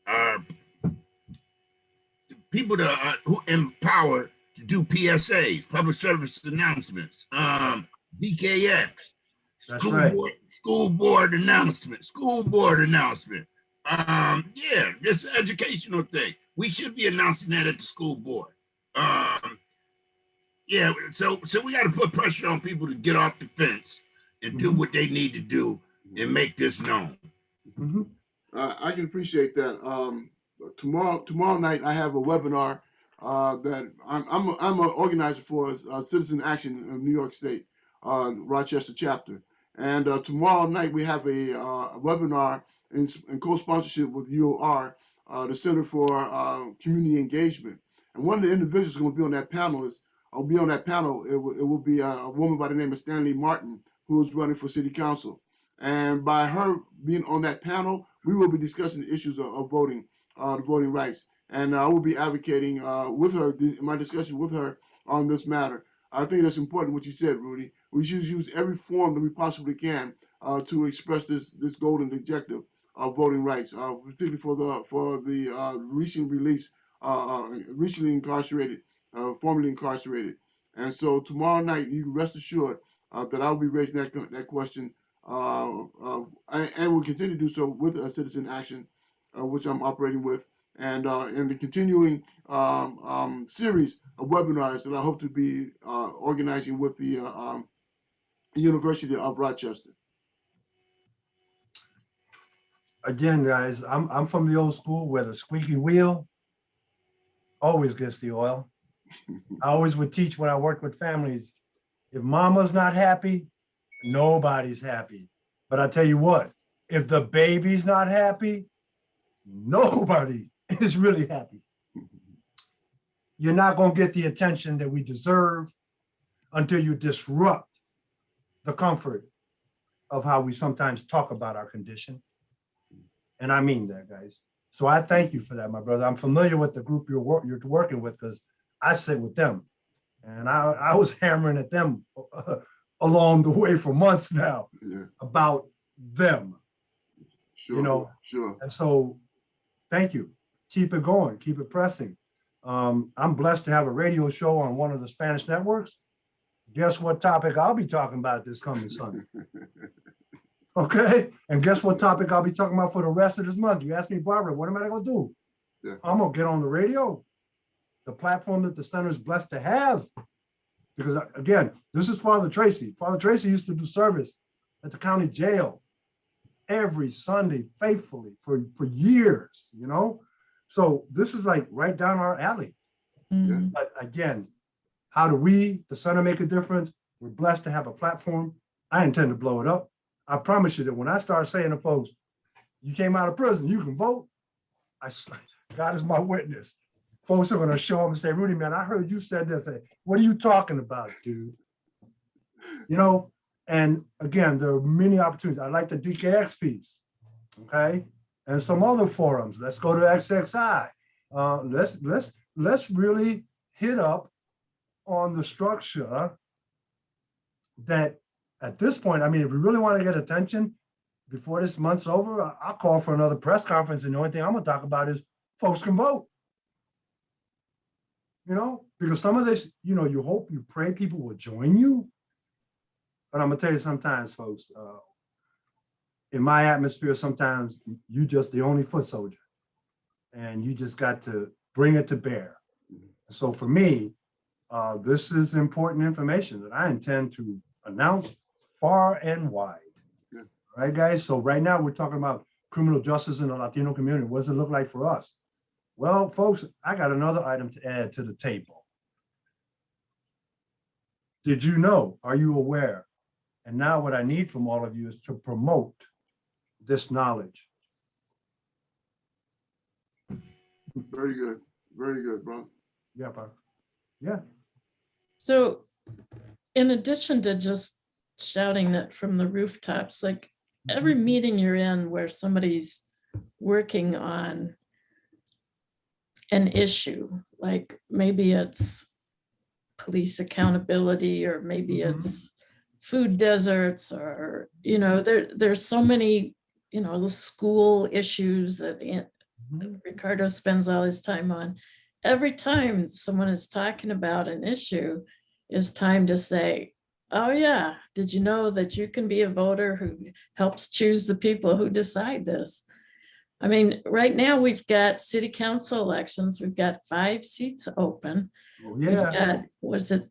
our people to who empower to do PSAs, public service announcements, BKX, That's right. school board announcement. Yeah, this educational thing. We should be announcing that at the school board. Yeah, so we got to put pressure on people to get off the fence and do what they need to do and make this known. I can appreciate that. Tomorrow night I have a webinar that I'm an organizer for Citizen Action of New York State, Rochester chapter. And tomorrow night we have a webinar in co-sponsorship with UOR, the Center for Community Engagement. And one of the individuals going to be on that panel It will be a woman by the name of Stanley Martin, who is running for city council. And by her being on that panel, we will be discussing the issues of voting, the voting rights. And I will be advocating with her, in my discussion with her on this matter. I think that's important what you said, Rudy. We should use every form that we possibly can to express this golden objective of voting rights, particularly for the recent release, recently incarcerated, formerly incarcerated. And so tomorrow night, you can rest assured that I'll be raising that question, and will continue to do so with Citizen Action, which I'm operating with, and the continuing series of webinars that I hope to be organizing with the University of Rochester. Again, guys, I'm from the old school where the squeaky wheel always gets the oil. I always would teach when I worked with families, if mama's not happy, nobody's happy. But I tell you what, if the baby's not happy, nobody is really happy. You're not going to get the attention that we deserve until you disrupt the comfort of how we sometimes talk about our condition. And I mean that, guys. So I thank you for that, my brother. I'm familiar with the group you're working with because I sit with them. And I was hammering at them along the way for months now about them. Sure, you know, sure. And so thank you. Keep it going. Keep it pressing. I'm blessed to have a radio show on one of the Spanish networks. Guess what topic I'll be talking about this coming Sunday? Okay. And guess what topic I'll be talking about for the rest of this month? You ask me, Barbara, what am I going to do? Yeah. I'm going to get on the radio, the platform that the center is blessed to have. Because again, this is Father Tracy. Father Tracy used to do service at the county jail every Sunday faithfully for years, you know? So this is like right down our alley. Mhm. But again, how do we, the center, make a difference? We're blessed to have a platform. I intend to blow it up. I promise you that when I start saying to folks, you came out of prison, you can vote, God is my witness. Folks are going to show up and say, Rudy, man, I heard you said this. What are you talking about, dude? You know, and again, there are many opportunities. I like the DKX piece, okay? And some other forums. Let's go to XXI. Let's really hit up on the structure that at this point, I mean, if we really want to get attention before this month's over, I'll call for another press conference. And the only thing I'm going to talk about is folks can vote. You know, because some of this, you know, you hope, you pray people will join you. But I'm going to tell you sometimes, folks, in my atmosphere, sometimes you just the only foot soldier and you just got to bring it to bear. So for me, this is important information that I intend to announce far and wide. Yeah. All right, guys? So right now we're talking about criminal justice in the Latino community. What does it look like for us? Well, folks, I got another item to add to the table. Did you know? Are you aware? And now what I need from all of you is to promote this knowledge. Very good. Very good, bro. Yeah, Bob. Yeah. So in addition to just shouting it from the rooftops, like every meeting you're in where somebody's working on an issue, like maybe it's police accountability, or maybe it's food deserts, or, you know, there's so many, you know, the school issues that Ricardo spends all his time on. Every time someone is talking about an issue is time to say, oh yeah, did you know that you can be a voter who helps choose the people who decide this? I mean, right now we've got city council elections. We've got 5 seats open. Oh, We've yeah. got, was it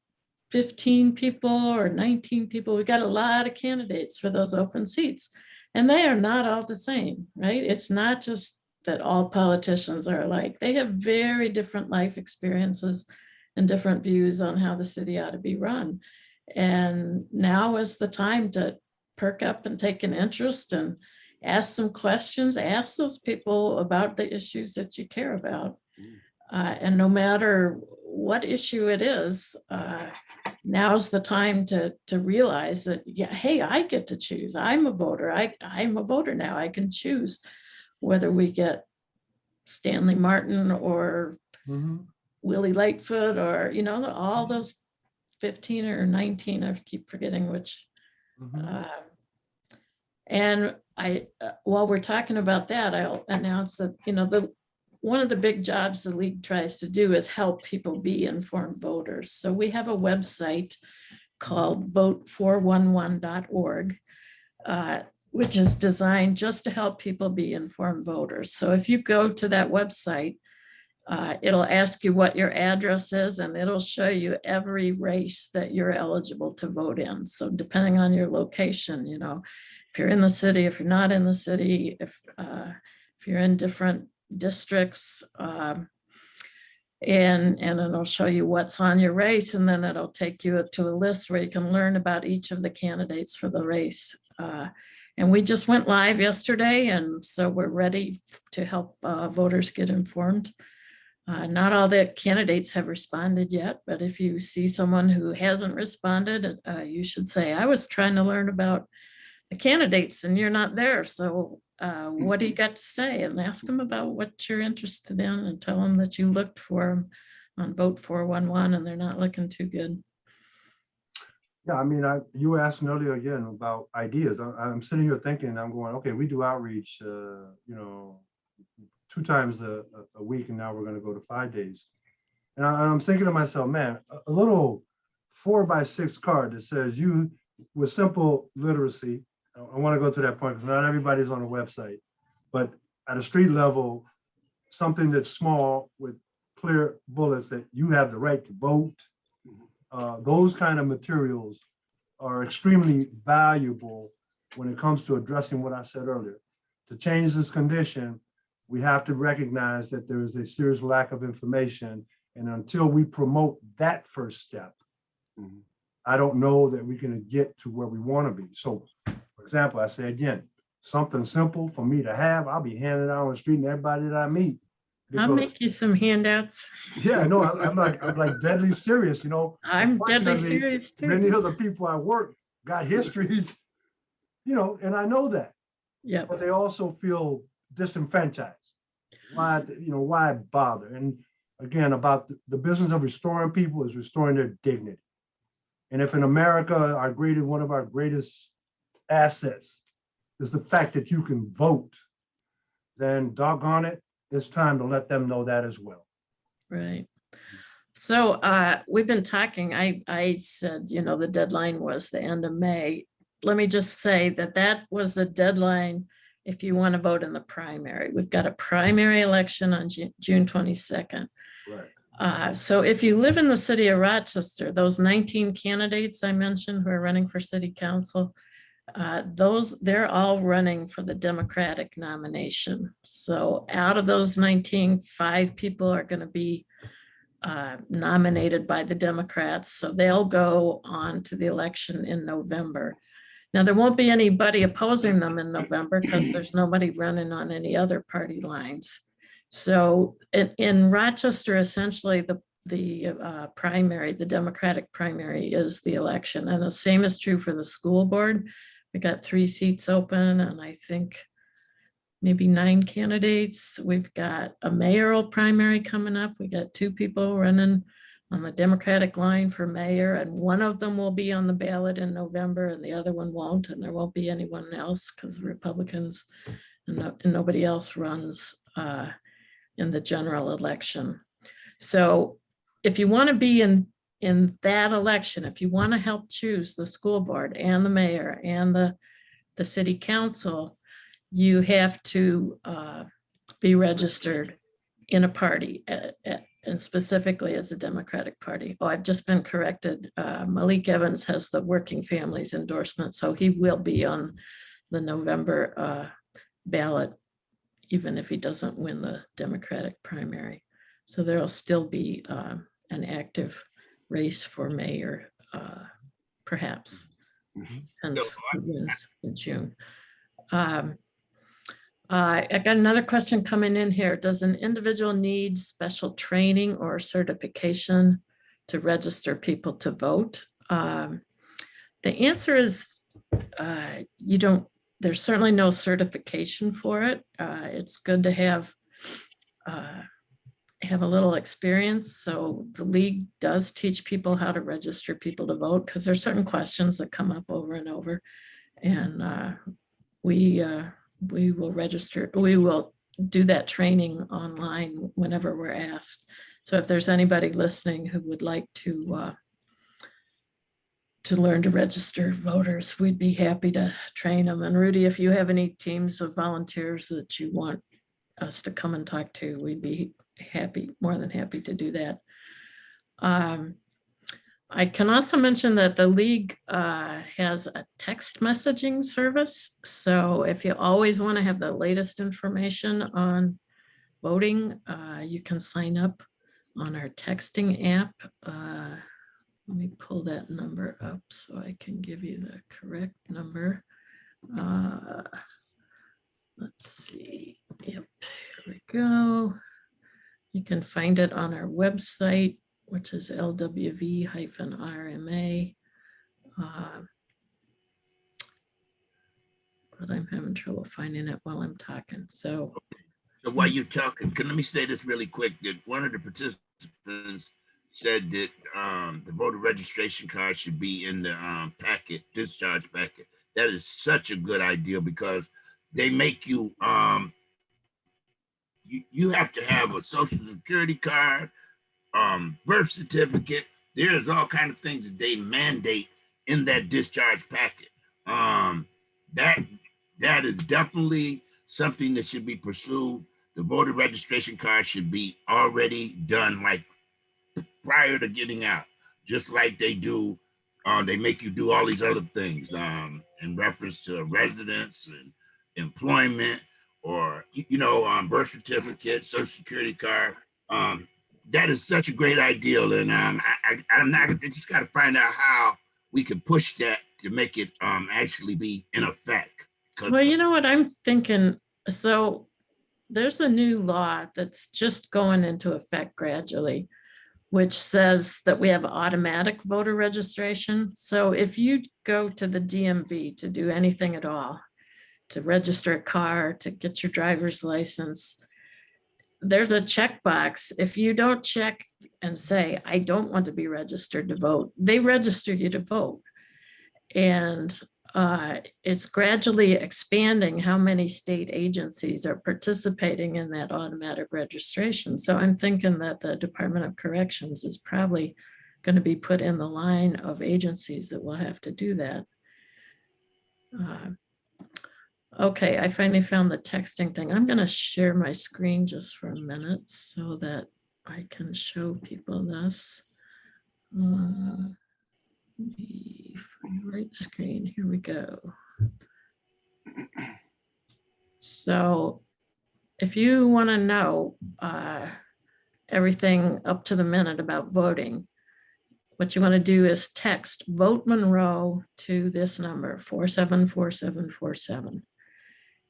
15 people or 19 people? We've got a lot of candidates for those open seats, and they are not all the same, right? It's not just that all politicians are alike. They have very different life experiences and different views on how the city ought to be run. And now is the time to perk up and take an interest and ask some questions, ask those people about the issues that you care about. And no matter what issue it is, now's the time to realize that, yeah, hey, I get to choose. I'm a voter. I'm a voter now. I can choose whether we get Stanley Martin or Willie Lightfoot, or, you know, all those 15 or 19, I keep forgetting which. And while we're talking about that, I'll announce that, you know, one of the big jobs the league tries to do is help people be informed voters. So we have a website called vote411.org, which is designed just to help people be informed voters. So if you go to that website, it'll ask you what your address is, and it'll show you every race that you're eligible to vote in. So depending on your location, you know, if you're in the city, if you're not in the city, if you're in different districts, and it'll show you what's on your race, and then it'll take you to a list where you can learn about each of the candidates for the race. And we just went live yesterday, and so we're ready to help voters get informed. Not all the candidates have responded yet, but if you see someone who hasn't responded, you should say, I was trying to learn about the candidates and you're not there. So what do you got to say? And ask them about what you're interested in, and tell them that you looked for them on Vote 411 and they're not looking too good. Yeah, I mean, you were asking earlier again about ideas. I'm sitting here thinking, I'm going, okay, we do outreach, you know, 2 times a week, and now we're going to go to 5 days. And I'm thinking to myself, man, a little 4x6 card that says you with simple literacy. I want to go to that point because not everybody's on the website, but at a street level, something that's small with clear bullets that you have the right to vote. Those kind of materials are extremely valuable when it comes to addressing what I said earlier. To change this condition, we have to recognize that there is a serious lack of information. And until we promote that first step, I don't know that we can get to where we want to be. So, for example, I say again, something simple for me to have, I'll be handing out on the street and everybody that I meet. I'll make you some handouts. Yeah, no, I'm like deadly serious, you know. I'm deadly Unfortunately, serious too. Many of the people I work got histories, you know, and I know that. Yeah. But they also feel disenfranchised. Why, you know, why bother? And again, about the business of restoring people is restoring their dignity. And if in America, one of our greatest assets is the fact that you can vote, then doggone it, it's time to let them know that as well. Right. So we've been talking, I said, you know, the deadline was the end of May. let me just say that that was the deadline if you want to vote in the primary. We've got a primary election on June 22nd. Right. So if you live in the city of Rochester, those 19 candidates I mentioned who are running for city council, they're all running for the Democratic nomination. So out of those 19, 5 people are going to be nominated by the Democrats. So they'll go on to the election in November. Now, there won't be anybody opposing them in November because there's nobody running on any other party lines. So in Rochester, essentially the primary, the Democratic primary is the election. And the same is true for the school board. We got 3 seats open and I think maybe 9 candidates. We've got a mayoral primary coming up. We got 2 people running on the Democratic line for mayor, and one of them will be on the ballot in November and the other one won't, and there won't be anyone else because Republicans and nobody else runs in the general election. So if you want to be in that election, if you want to help choose the school board and the mayor and the city council, you have to be registered in a party and specifically as a Democratic Party. Oh, I've just been corrected. Malik Evans has the Working Families endorsement, so he will be on the November ballot, even if he doesn't win the Democratic primary. So there'll still be an active race for mayor, perhaps, hence who wins in June. I got another question coming in here. Does an individual need special training or certification to register people to vote? The answer is you don't. There's certainly no certification for it. It's good to have a little experience. So the league does teach people how to register people to vote because there are certain questions that come up over and over, and we will register, we will do that training online whenever we're asked. So if there's anybody listening who would like to learn to register voters, we'd be happy to train them. And Rudy, if you have any teams of volunteers that you want us to come and talk to, we'd be happy, more than happy to do that. I can also mention that the league has a text messaging service. So if you always want to have the latest information on voting, you can sign up on our texting app. Let me pull that number up so I can give you the correct number. Let's see. Yep, here we go. You can find it on our website, which is LWV-RMA. But I'm having trouble finding it while I'm talking. So while you're talking, let me say this really quick, that one of the participants said that the voter registration card should be in the packet, discharge packet. That is such a good idea because they make you, you have to have a social security card, birth certificate. There's all kinds of things that they mandate in that discharge packet. That is definitely something that should be pursued. The voter registration card should be already done like prior to getting out, just like they do. They make you do all these other things in reference to residence and employment, or birth certificate, social security card. That is such a great idea, and I just got to find out how we can push that to make it actually be in effect. Well, you know what I'm thinking. So there's a new law that's just going into effect gradually, which says that we have automatic voter registration. So if you go to the DMV to do anything at all, to register a car, to get your driver's license, there's a checkbox. If you don't check and say, I don't want to be registered to vote, they register you to vote. And it's gradually expanding how many state agencies are participating in that automatic registration. So I'm thinking that the Department of Corrections is probably going to be put in the line of agencies that will have to do that. Okay, I finally found the texting thing. I'm going to share my screen just for a minute so that I can show people this. The free right screen, here we go. So if you want to know everything up to the minute about voting, what you want to do is text Vote Monroe to this number, 474747.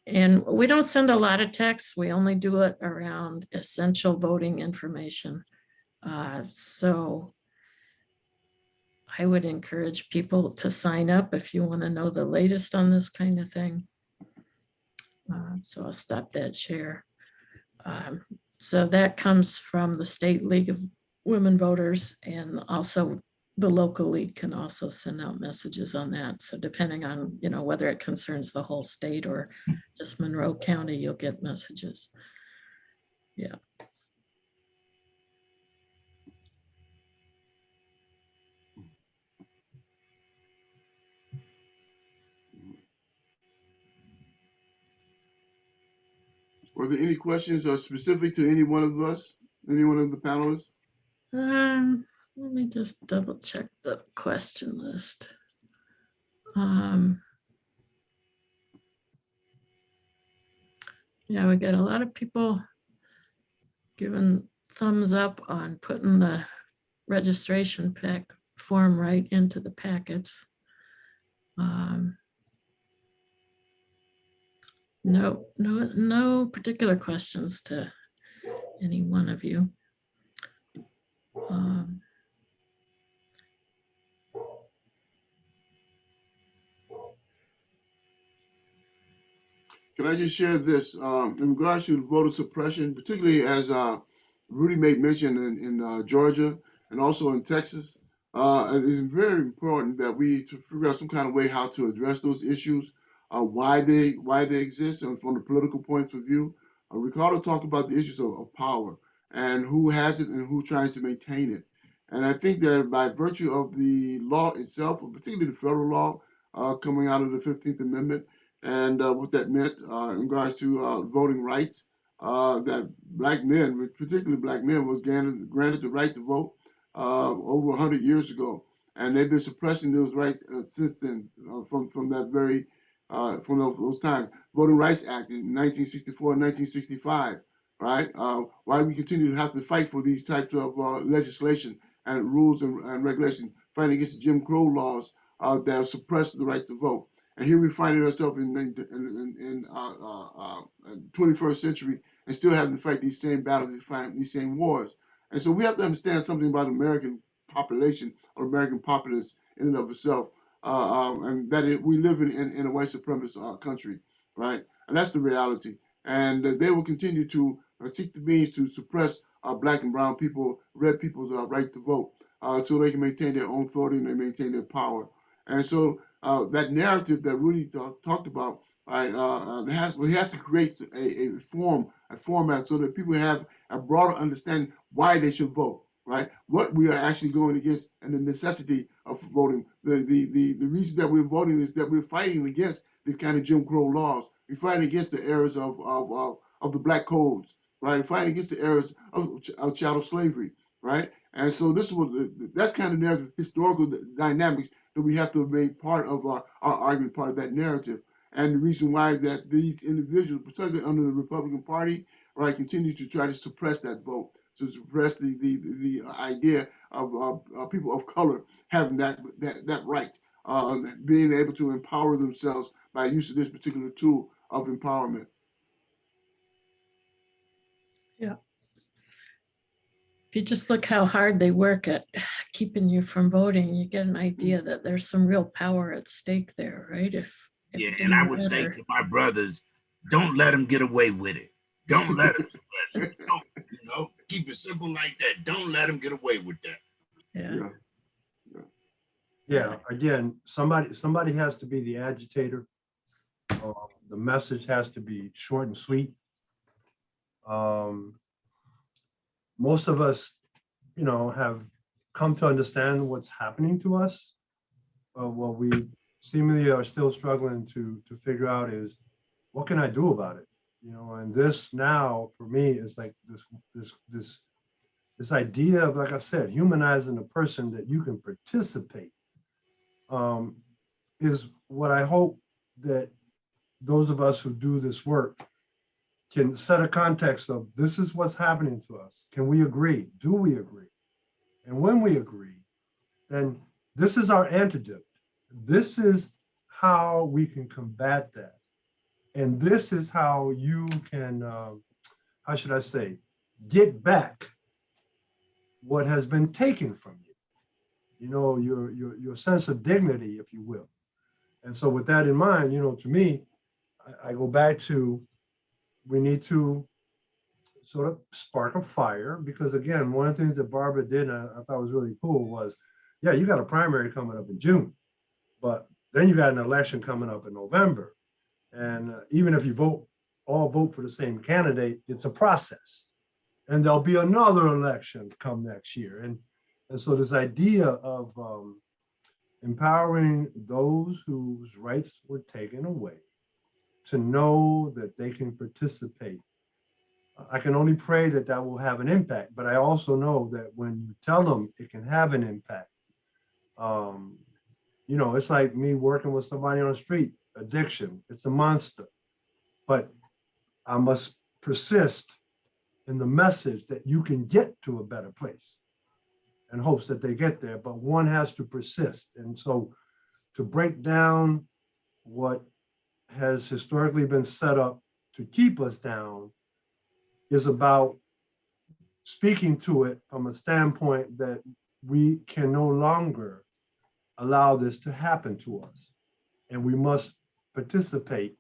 And we don't send a lot of texts. We only do it around essential voting information. So I would encourage people to sign up if you want to know the latest on this kind of thing. So I'll stop that share. So that comes from the State League of Women Voters, and also the local league can also send out messages on that. So depending on, you know, whether it concerns the whole state or just Monroe County, you'll get messages. Yeah. Were there any questions specific to any one of us, any one of the panelists? Let me just double check the question list. Yeah, we get a lot of people giving thumbs up on putting the registration pack form right into the packets. No particular questions to any one of you. Can I just share this in regards to voter suppression, particularly as Rudy made mention in Georgia and also in Texas? It is very important that we to figure out some kind of way how to address those issues, why they exist, and from the political point of view. Ricardo talked about the issues of power and who has it and who tries to maintain it. And I think that by virtue of the law itself, particularly the federal law coming out of the 15th Amendment, and what that meant in regards to voting rights, that black men, particularly black men, was granted the right to vote over 100 years ago, and they've been suppressing those rights since then, from that very from those times. Voting Rights Act in 1964 and 1965, right? Why we continue to have to fight for these types of legislation and rules and regulations, fighting against the Jim Crow laws that suppress the right to vote. And here we find ourselves in 21st century and still having to fight these same battles, these same wars. And so we have to understand something about American population or American populace in and of itself, and that we live in a white supremacist country, right? And that's the reality. And they will continue to seek the means to suppress black and brown people, red people's right to vote, so they can maintain their own authority and they maintain their power. And so that narrative that Rudy talked about, right, we have to create a format so that people have a broader understanding why they should vote, right? What we are actually going against and the necessity of voting. The reason that we're voting is that we're fighting against these kind of Jim Crow laws. We're fighting against the errors of the black codes, right? We're fighting against the errors of chattel slavery, right? And so this was that kind of narrative, historical dynamics that we have to make part of our argument, part of that narrative. And the reason why that these individuals, particularly under the Republican Party, right, continue to try to suppress that vote, to suppress the idea of people of color having that right, being able to empower themselves by use of this particular tool of empowerment. Yeah. If you just look how hard they work at keeping you from voting, you get an idea that there's some real power at stake there, right? If Yeah, and I would say to my brothers, don't let them get away with it. Don't let them suppress it. Don't, keep it simple like that. Don't let them get away with that. Yeah. Yeah, again, somebody has to be the agitator. The message has to be short and sweet. Most of us, have come to understand what's happening to us. Well, we seemingly are still struggling to figure out is, what can I do about it? You know, and this now for me is like this idea of, like I said, humanizing the person that you can participate, is what I hope that those of us who do this work can set a context of, this is what's happening to us. Can we agree? Do we agree? And when we agree, then this is our antidote. This is how we can combat that. And this is how you can, how should I say, get back what has been taken from you. You know, your sense of dignity, if you will. And so with that in mind, you know, to me, I go back to, we need to sort of spark a fire, because again, one of the things that Barbara did, I thought was really cool was, yeah, you got a primary coming up in June, but then you got an election coming up in November. And even if you all vote for the same candidate, it's a process. And there'll be another election come next year. And so this idea of empowering those whose rights were taken away to know that they can participate. I can only pray that that will have an impact, but I also know that when you tell them it can have an impact, you know, it's like me working with somebody on the street, addiction, it's a monster, but I must persist in the message that you can get to a better place in hopes that they get there, but one has to persist. And so to break down what has historically been set up to keep us down is about speaking to it from a standpoint that we can no longer allow this to happen to us. And we must participate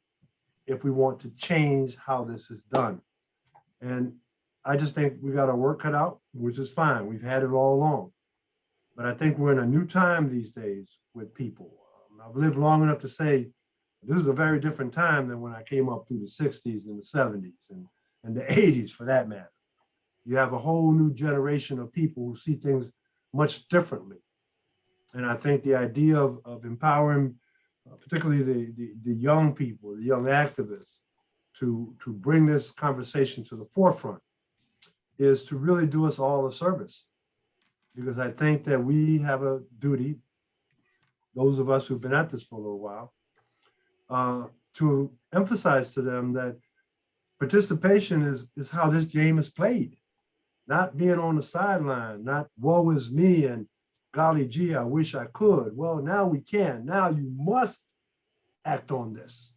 if we want to change how this is done. And I just think we got our work cut out, which is fine. We've had it all along. But I think we're in a new time these days with people. I've lived long enough to say this is a very different time than when I came up through the 60s and the 70s and the 80s for that matter. You have a whole new generation of people who see things much differently. And I think the idea of empowering, particularly the young people, the young activists, to bring this conversation to the forefront is to really do us all a service. Because I think that we have a duty, those of us who've been at this for a little while, to emphasize to them that participation is how this game is played. Not being on the sideline, not woe is me and golly gee, I wish I could. Well, now we can. Now you must act on this.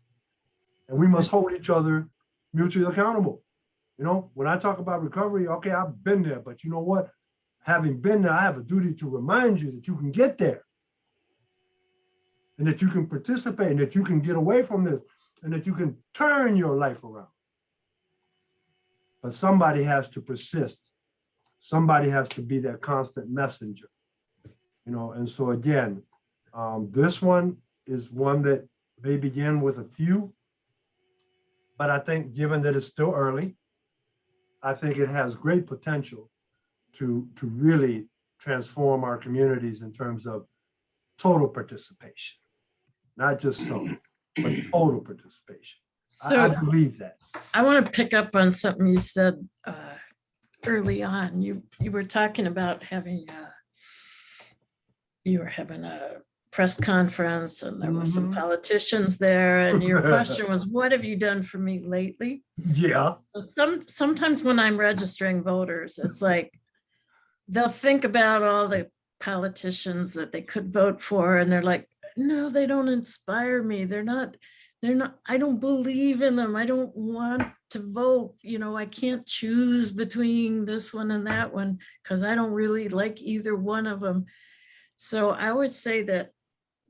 And we must hold each other mutually accountable. You know, when I talk about recovery, okay, I've been there, but you know what? Having been there, I have a duty to remind you that you can get there and that you can participate and that you can get away from this and that you can turn your life around. But somebody has to persist. Somebody has to be that constant messenger, you know. And so again, this one is one that may begin with a few, but I think given that it's still early, I think it has great potential to really transform our communities in terms of total participation, not just some, but total participation. So I believe that. I want to pick up on something you said early on. You were talking about having you were having a press conference and there were some politicians there, and your question was, what have you done for me lately? Yeah. So sometimes when I'm registering voters, it's like they'll think about all the politicians that they could vote for, and they're like, no, they don't inspire me. They're not, I don't believe in them. I don't want to vote. You know, I can't choose between this one and that one because I don't really like either one of them. So I always say that,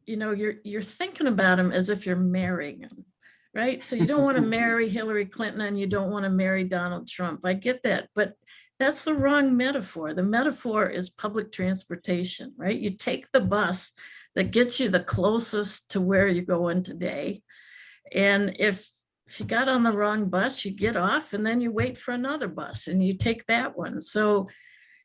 you know, you're thinking about them as if you're marrying them, right? So you don't want to marry Hillary Clinton and you don't want to marry Donald Trump. I get that, but that's the wrong metaphor. The metaphor is public transportation, right? You take the bus that gets you the closest to where you're going today. And if you got on the wrong bus, you get off and then you wait for another bus and you take that one. So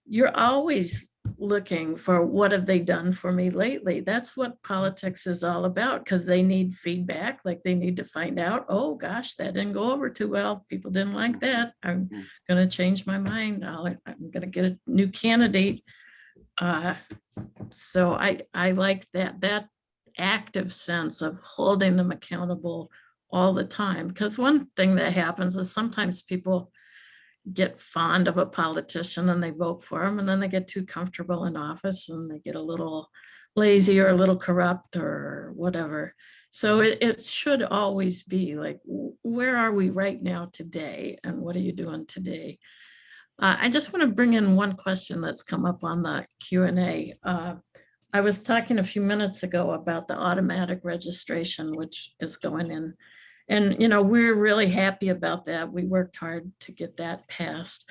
you're always looking for what have they done for me lately. That's what politics is all about, because they need feedback. Like they need to find out, oh gosh, that didn't go over too well. People didn't like that. I'm going to change my mind. I'm going to get a new candidate. So I like that active sense of holding them accountable all the time. Because one thing that happens is sometimes people get fond of a politician and they vote for him, and then they get too comfortable in office and they get a little lazy or a little corrupt or whatever. So it should always be like, where are we right now today, and what are you doing today? I just want to bring in one question that's come up on the Q&A. I was talking a few minutes ago about the automatic registration, which is going in. And, we're really happy about that. We worked hard to get that passed.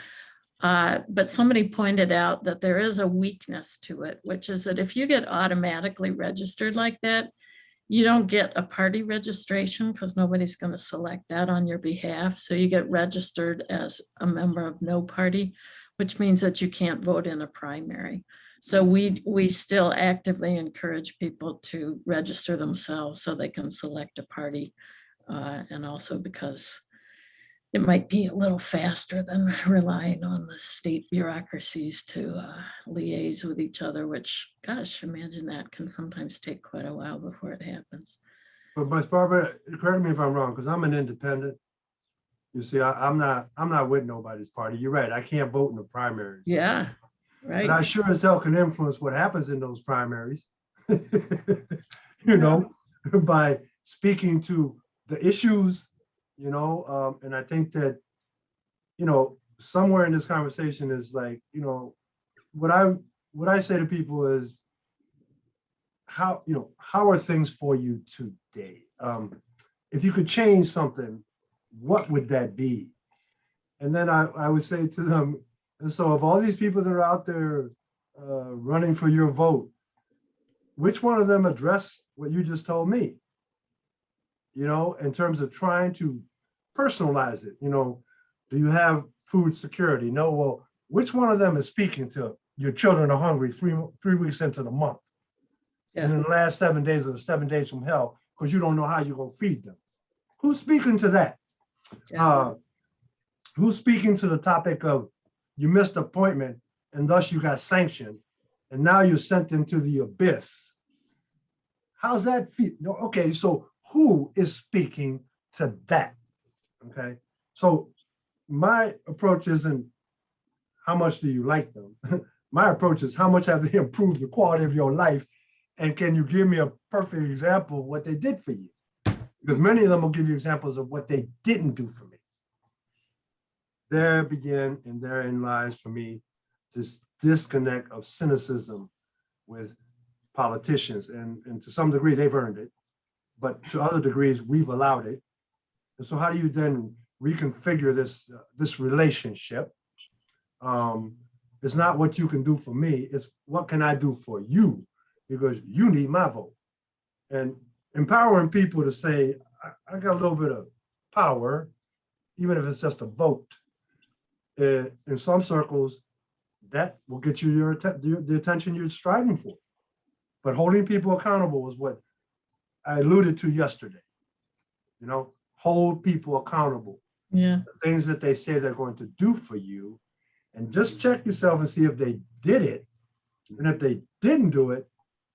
But somebody pointed out that there is a weakness to it, which is that if you get automatically registered like that, you don't get a party registration because nobody's going to select that on your behalf. So you get registered as a member of no party, which means that you can't vote in a primary. So we still actively encourage people to register themselves so they can select a party. And also because it might be a little faster than relying on the state bureaucracies to liaise with each other, which, gosh, imagine that can sometimes take quite a while before it happens. But Barbara, correct me if I'm wrong, because I'm an independent. You see, I'm not with nobody's party. You're right. I can't vote in the primaries. Yeah, right. But I sure as hell can influence what happens in those primaries. By speaking to the issues, and I think that, somewhere in this conversation is like, what I say to people is how are things for you today? If you could change something, what would that be? And then I would say to them, and so of all these people that are out there running for your vote, which one of them address what you just told me? In terms of trying to personalize it, do you have food security? No, well, which one of them is speaking to your children are hungry 3 weeks into the month? Yeah. And in the last 7 days are the 7 days from hell because you don't know how you're going to feed them. Who's speaking to that? Yeah. Who's speaking to the topic of you missed an appointment and thus you got sanctioned and now you're sent into the abyss? How's that feel? No, okay, so who is speaking to that? Okay, so my approach isn't how much do you like them? My approach is how much have they improved the quality of your life? And can you give me a perfect example of what they did for you? Because many of them will give you examples of what they didn't do for me. There begin and therein lies for me this disconnect of cynicism with politicians. And to some degree, they've earned it. But to other degrees, we've allowed it. And so how do you then reconfigure this relationship? It's not what you can do for me, it's what can I do for you? Because you need my vote. And empowering people to say, I got a little bit of power, even if it's just a vote. In some circles, that will get you the attention you're striving for. But holding people accountable is what I alluded to yesterday. Hold people accountable. Yeah. The things that they say they're going to do for you, and just check yourself and see if they did it. And if they didn't do it,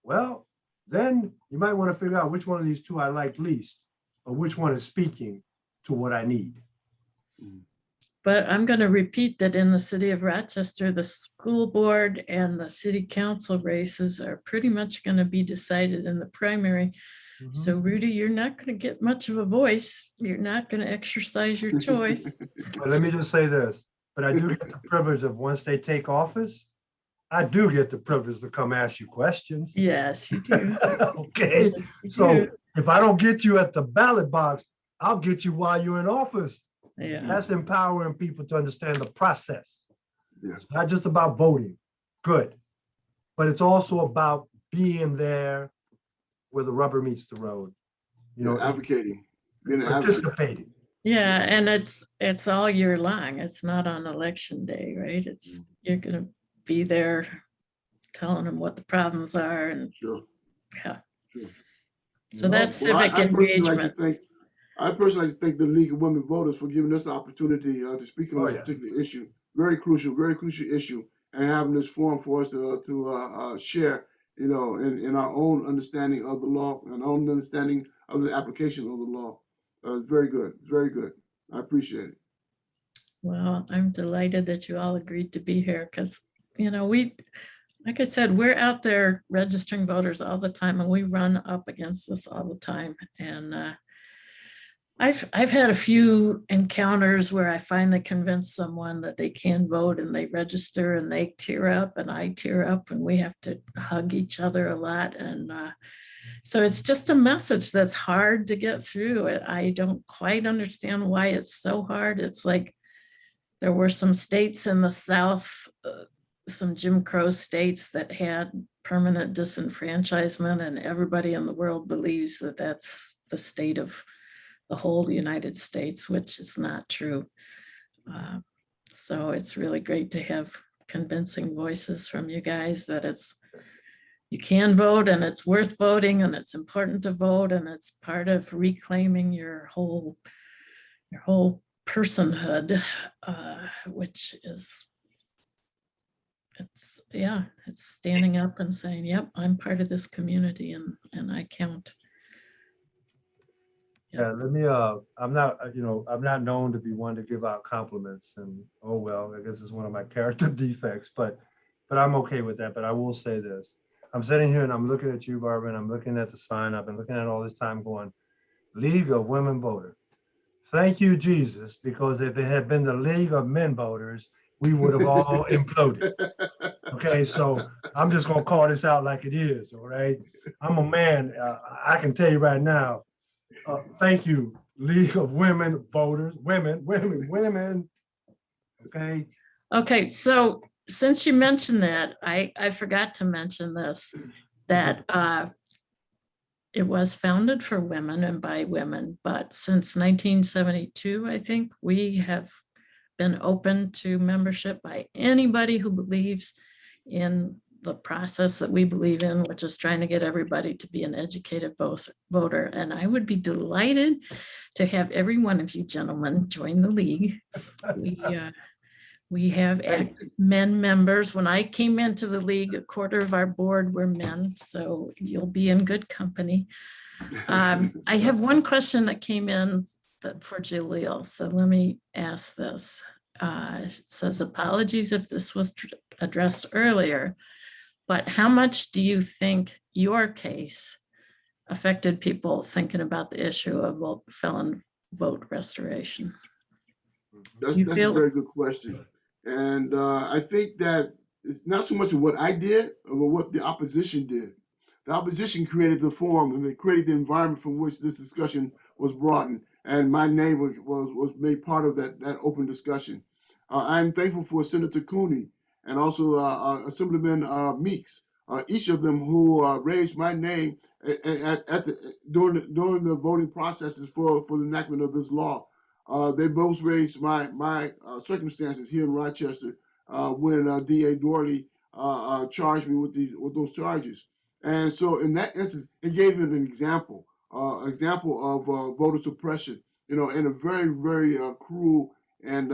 well, then you might want to figure out which one of these two I like least, or which one is speaking to what I need. But I'm going to repeat that in the city of Rochester, the school board and the city council races are pretty much going to be decided in the primary. Mm-hmm. So Rudy, you're not going to get much of a voice. You're not going to exercise your choice. Well, let me just say this, but I do get the privilege of once they take office, I do get the privilege to come ask you questions. Yes, you do. Okay, you so do. If I don't get you at the ballot box, I'll get you while you're in office. Yeah. That's empowering people to understand the process. Yes. It's not just about voting, good, but it's also about being there where the rubber meets the road. Advocating, participating. Yeah, and it's all year long. It's not on election day, right? You're going to be there telling them what the problems are, and Sure, yeah. sure. So that's Well, civic engagement. I personally like to thank the League of Women Voters for giving us the opportunity to speak on this particular issue. Very crucial issue, and having this forum for us to share, in our own understanding of the law and our own understanding of the application of the law. Very good, very good. I appreciate it. Well, I'm delighted that you all agreed to be here because, like I said, we're out there registering voters all the time, and we run up against this all the time. And I've had a few encounters where I finally convince someone that they can vote, and they register, and they tear up, and I tear up, and we have to hug each other a lot. And so it's just a message that's hard to get through. I don't quite understand why it's so hard. It's like there were some states in the South, some Jim Crow states that had permanent disenfranchisement, and everybody in the world believes that that's the state of the whole United States, which is not true. So it's really great to have convincing voices from you guys that you can vote, and it's worth voting, and it's important to vote, and it's part of reclaiming your whole personhood, which is, it's standing up and saying, yep, I'm part of this community, and I count. Yeah, let me, I'm not known to be one to give out compliments, and oh well, I guess it's one of my character defects, but I'm okay with that. But I will say this. I'm sitting here and I'm looking at you, Barbara, and I'm looking at the sign. I've been looking at it all this time going, League of Women Voters. Thank you, Jesus, because if it had been the League of Men Voters, we would have all imploded. Okay, so I'm just gonna call this out like it is, all right? I'm a man, I can tell you right now, thank you, League of Women Voters, women, okay? Okay, so since you mentioned that, I forgot to mention this, that it was founded for women and by women, but since 1972, I think, we have been open to membership by anybody who believes in the process that we believe in, which is trying to get everybody to be an educated voter. And I would be delighted to have every one of you gentlemen join the league. We have active men members. When I came into the league, a quarter of our board were men, so you'll be in good company. I have one question that came in for Jalil, so let me ask this. It says, apologies if this was addressed earlier, but how much do you think your case affected people thinking about the issue of felon vote restoration? That's a very good question. And I think that it's not so much of what I did, but what the opposition did. The opposition created the forum, and they created the environment from which this discussion was broadened. And my name was made part of that open discussion. I'm thankful for Senator Cooney and also Assemblyman Meeks, each of them who raised my name during the voting processes for the enactment of this law. They both raised my circumstances here in Rochester when D.A. Dorley charged me with those charges. And so in that instance, it gave them an example of voter suppression, in a very, very cruel and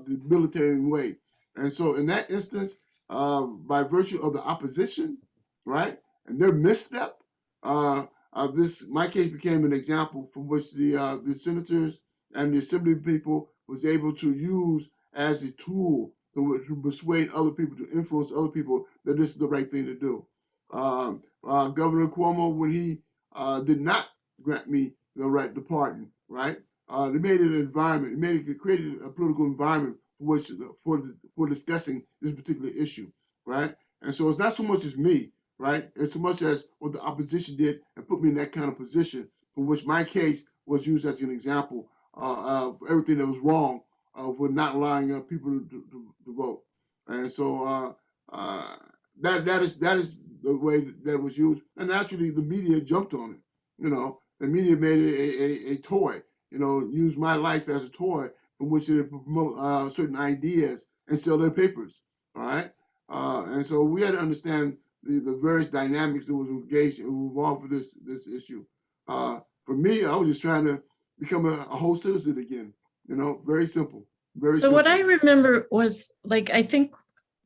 debilitating way. And so in that instance, by virtue of the opposition, right, and their misstep, my case became an example from which the senators and the assembly people was able to use as a tool to persuade other people, to influence other people that this is the right thing to do. Governor Cuomo, when he did not grant me the right to pardon, right? They made an environment, created a political environment for discussing this particular issue, right? And so it's not so much as me, right? It's so much as what the opposition did and put me in that kind of position, from which my case was used as an example of everything that was wrong with not allowing people to vote. And so that is the way that was used. And naturally, the media jumped on it. The media made it a toy. Used my life as a toy from which they promote certain ideas and sell their papers. All right. And so we had to understand the various dynamics that was involved with this issue. For me, I was just trying to become a whole citizen again. Very simple. Very So simple. what I remember was, like, I think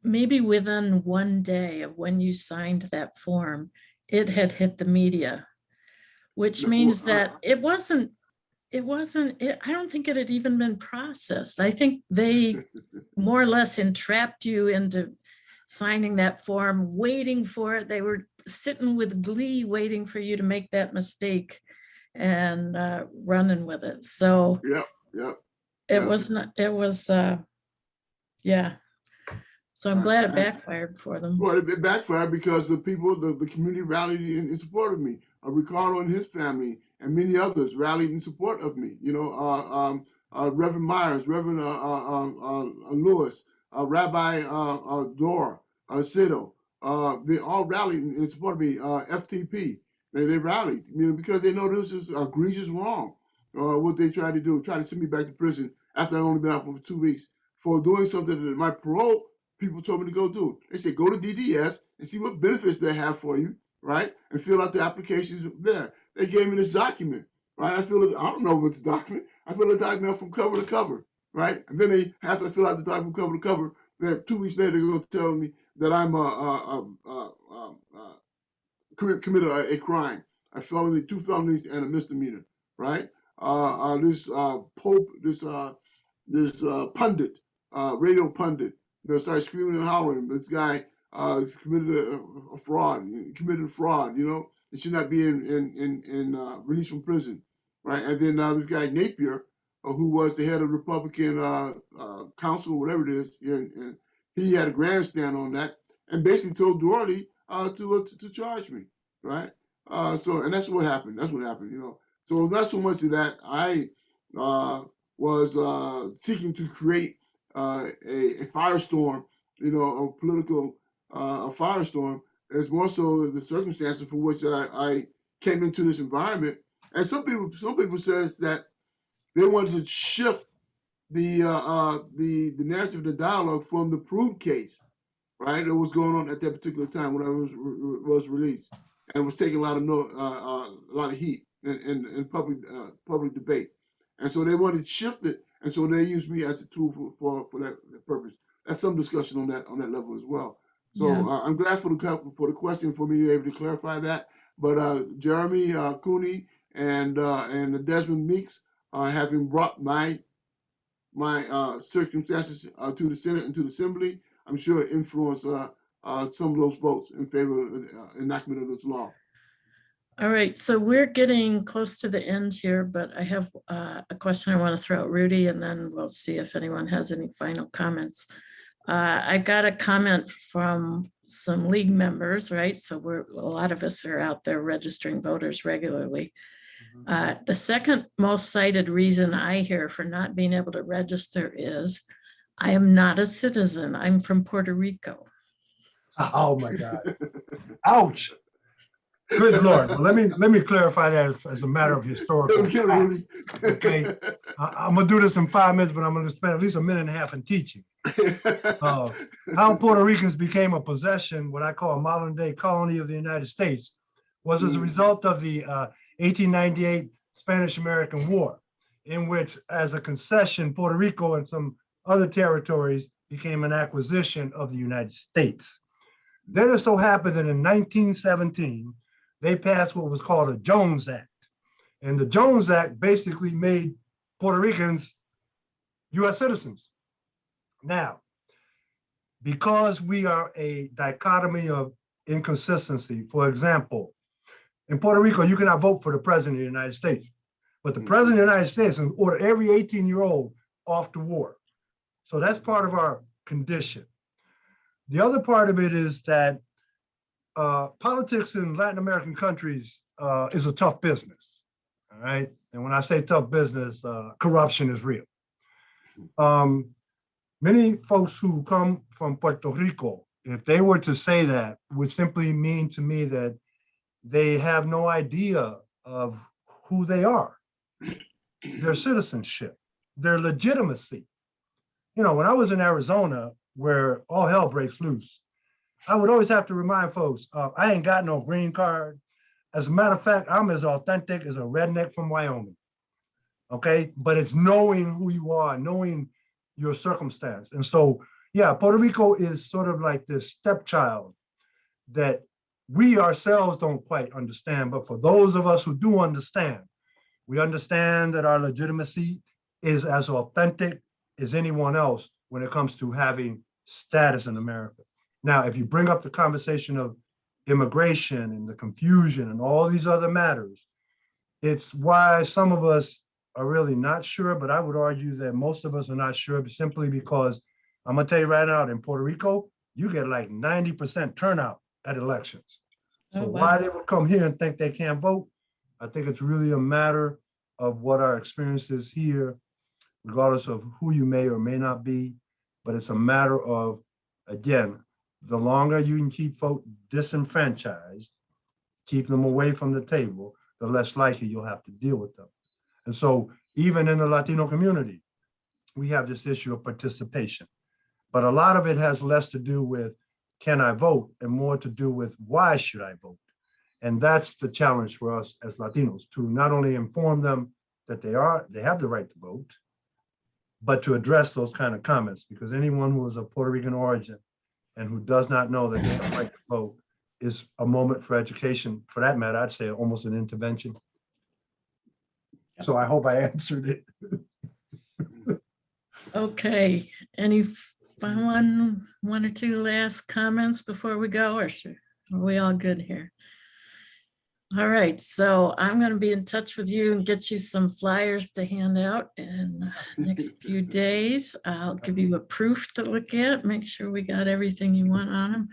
maybe within one day of when you signed that form, it had hit the media, which means that I don't think it had even been processed. I think they more or less entrapped you into signing that form, waiting for it. They were sitting with glee, waiting for you to make that mistake and running with it. So Yep. it was not, it was, yeah. So I'm glad it backfired for them. Well, it backfired because the people, the community rallied in support of me. Ricardo and his family and many others rallied in support of me. Reverend Myers, Reverend Lewis, Rabbi Dora, Sido, they all rallied in support of me. FTP, they rallied, because they know this is egregious wrong. What they tried to do, try to send me back to prison after I'd only been out for 2 weeks for doing something that my parole people told me to go do. They said, go to DDS and see what benefits they have for you, right? And fill out the applications there. They gave me this document, right? I don't know what's the document. I fill the document from cover to cover, right? And then after I fill out the document from cover to cover, then 2 weeks later, they're going to tell me that I'm committed a crime, a felony, 2 felonies and a misdemeanor, right? This Pope, this pundit, radio pundit, started screaming and hollering. This guy committed a fraud. He committed a fraud. He should not be released from prison, right? And then this guy Napier, who was the head of the Republican Council, whatever it is, and he had a grandstand on that and basically told Doherty to charge me, right? And that's what happened. That's what happened. So it was not so much that I was seeking to create a firestorm, a political firestorm. It's more so the circumstances for which I came into this environment. And some people says that they wanted to shift the narrative, the dialogue from the Prude case, right? That was going on at that particular time when I was released, and was taking a lot of heat in public debate. And so they wanted to shift it, and so they used me as a tool for that purpose. That's some discussion on that level as well. So Yeah. I'm glad for the question, for me to be able to clarify that. But Jeremy Cooney and Desmond Meeks, having brought my circumstances to the Senate and to the Assembly, I'm sure it influenced some of those votes in favor of enactment of this law. All right, so we're getting close to the end here, but I have a question I want to throw at Rudy, and then we'll see if anyone has any final comments. I got a comment from some league members, right? So a lot of us are out there registering voters regularly. The second most cited reason I hear for not being able to register is, I am not a citizen. I'm from Puerto Rico. Oh my God. Ouch. Good Lord. Well, let me clarify that as a matter of historical fact. Okay. I'm gonna do this in 5 minutes, but I'm gonna spend at least a minute and a half in teaching. How Puerto Ricans became a possession, what I call a modern day colony of the United States, was as a result of the 1898 Spanish-American War, in which, as a concession, Puerto Rico and some other territories became an acquisition of the United States. Then it so happened that in 1917, they passed what was called a Jones Act. And the Jones Act basically made Puerto Ricans US citizens. Now, because we are a dichotomy of inconsistency, for example, in Puerto Rico, you cannot vote for the president of the United States, but the president of the United States can order every 18-year-old off to war. So that's part of our condition. The other part of it is that politics in Latin American countries is a tough business, all right? And when I say tough business, corruption is real. Many folks who come from Puerto Rico, if they were to say that, would simply mean to me that they have no idea of who they are, their citizenship, their legitimacy. When I was in Arizona, where all hell breaks loose, I would always have to remind folks, I ain't got no green card. As a matter of fact, I'm as authentic as a redneck from Wyoming. Okay, but it's knowing who you are, knowing your circumstance. And so, yeah, Puerto Rico is sort of like this stepchild that we ourselves don't quite understand. But for those of us who do understand, we understand that our legitimacy is as authentic as anyone else when it comes to having status in America. Now, if you bring up the conversation of immigration and the confusion and all these other matters, it's why some of us are really not sure, but I would argue that most of us are not sure simply because I'm gonna tell you right now, in Puerto Rico, you get like 90% turnout at elections. So Oh, wow. why they would come here and think they can't vote, I think it's really a matter of what our experience is here, regardless of who you may or may not be, but it's a matter of, again, the longer you can keep folks disenfranchised, keep them away from the table, the less likely you'll have to deal with them. And so even in the Latino community, we have this issue of participation. But a lot of it has less to do with can I vote and more to do with why should I vote? And that's the challenge for us as Latinos, to not only inform them that they have the right to vote, but to address those kind of comments, because anyone who is of Puerto Rican origin and who does not know that they have the right to vote is a moment for education. For that matter, I'd say almost an intervention. So I hope I answered it. Okay, any one or two last comments before we go, or are we all good here? All right, so I'm going to be in touch with you and get you some flyers to hand out in the next few days. I'll give you a proof to look at, make sure we got everything you want on them.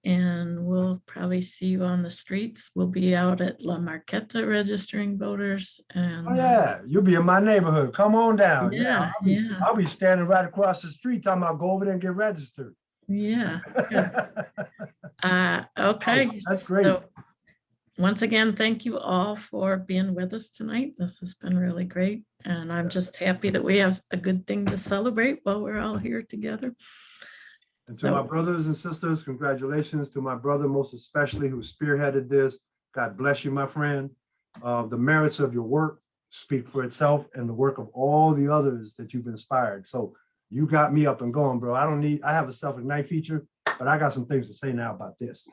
And we'll probably see you on the streets. We'll be out at La Marqueta registering voters. And Oh yeah, you'll be in my neighborhood. Come on down. yeah, I'll be standing right across the street talking about go over there and get registered. yeah. Okay. Oh, that's great. So, once again, thank you all for being with us tonight. This has been really great. And I'm just happy that we have a good thing to celebrate while we're all here together. And to my brothers and sisters, congratulations. To my brother, most especially, who spearheaded this. God bless you, my friend. The merits of your work speak for itself, and the work of all the others that you've inspired. So you got me up and going, bro. I have a self-ignite feature, but I got some things to say now about this.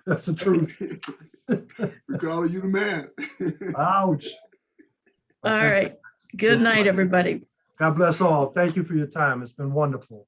That's the truth. Ricardo, you the man. Ouch. All right. Good night, everybody. God bless all. Thank you for your time. It's been wonderful.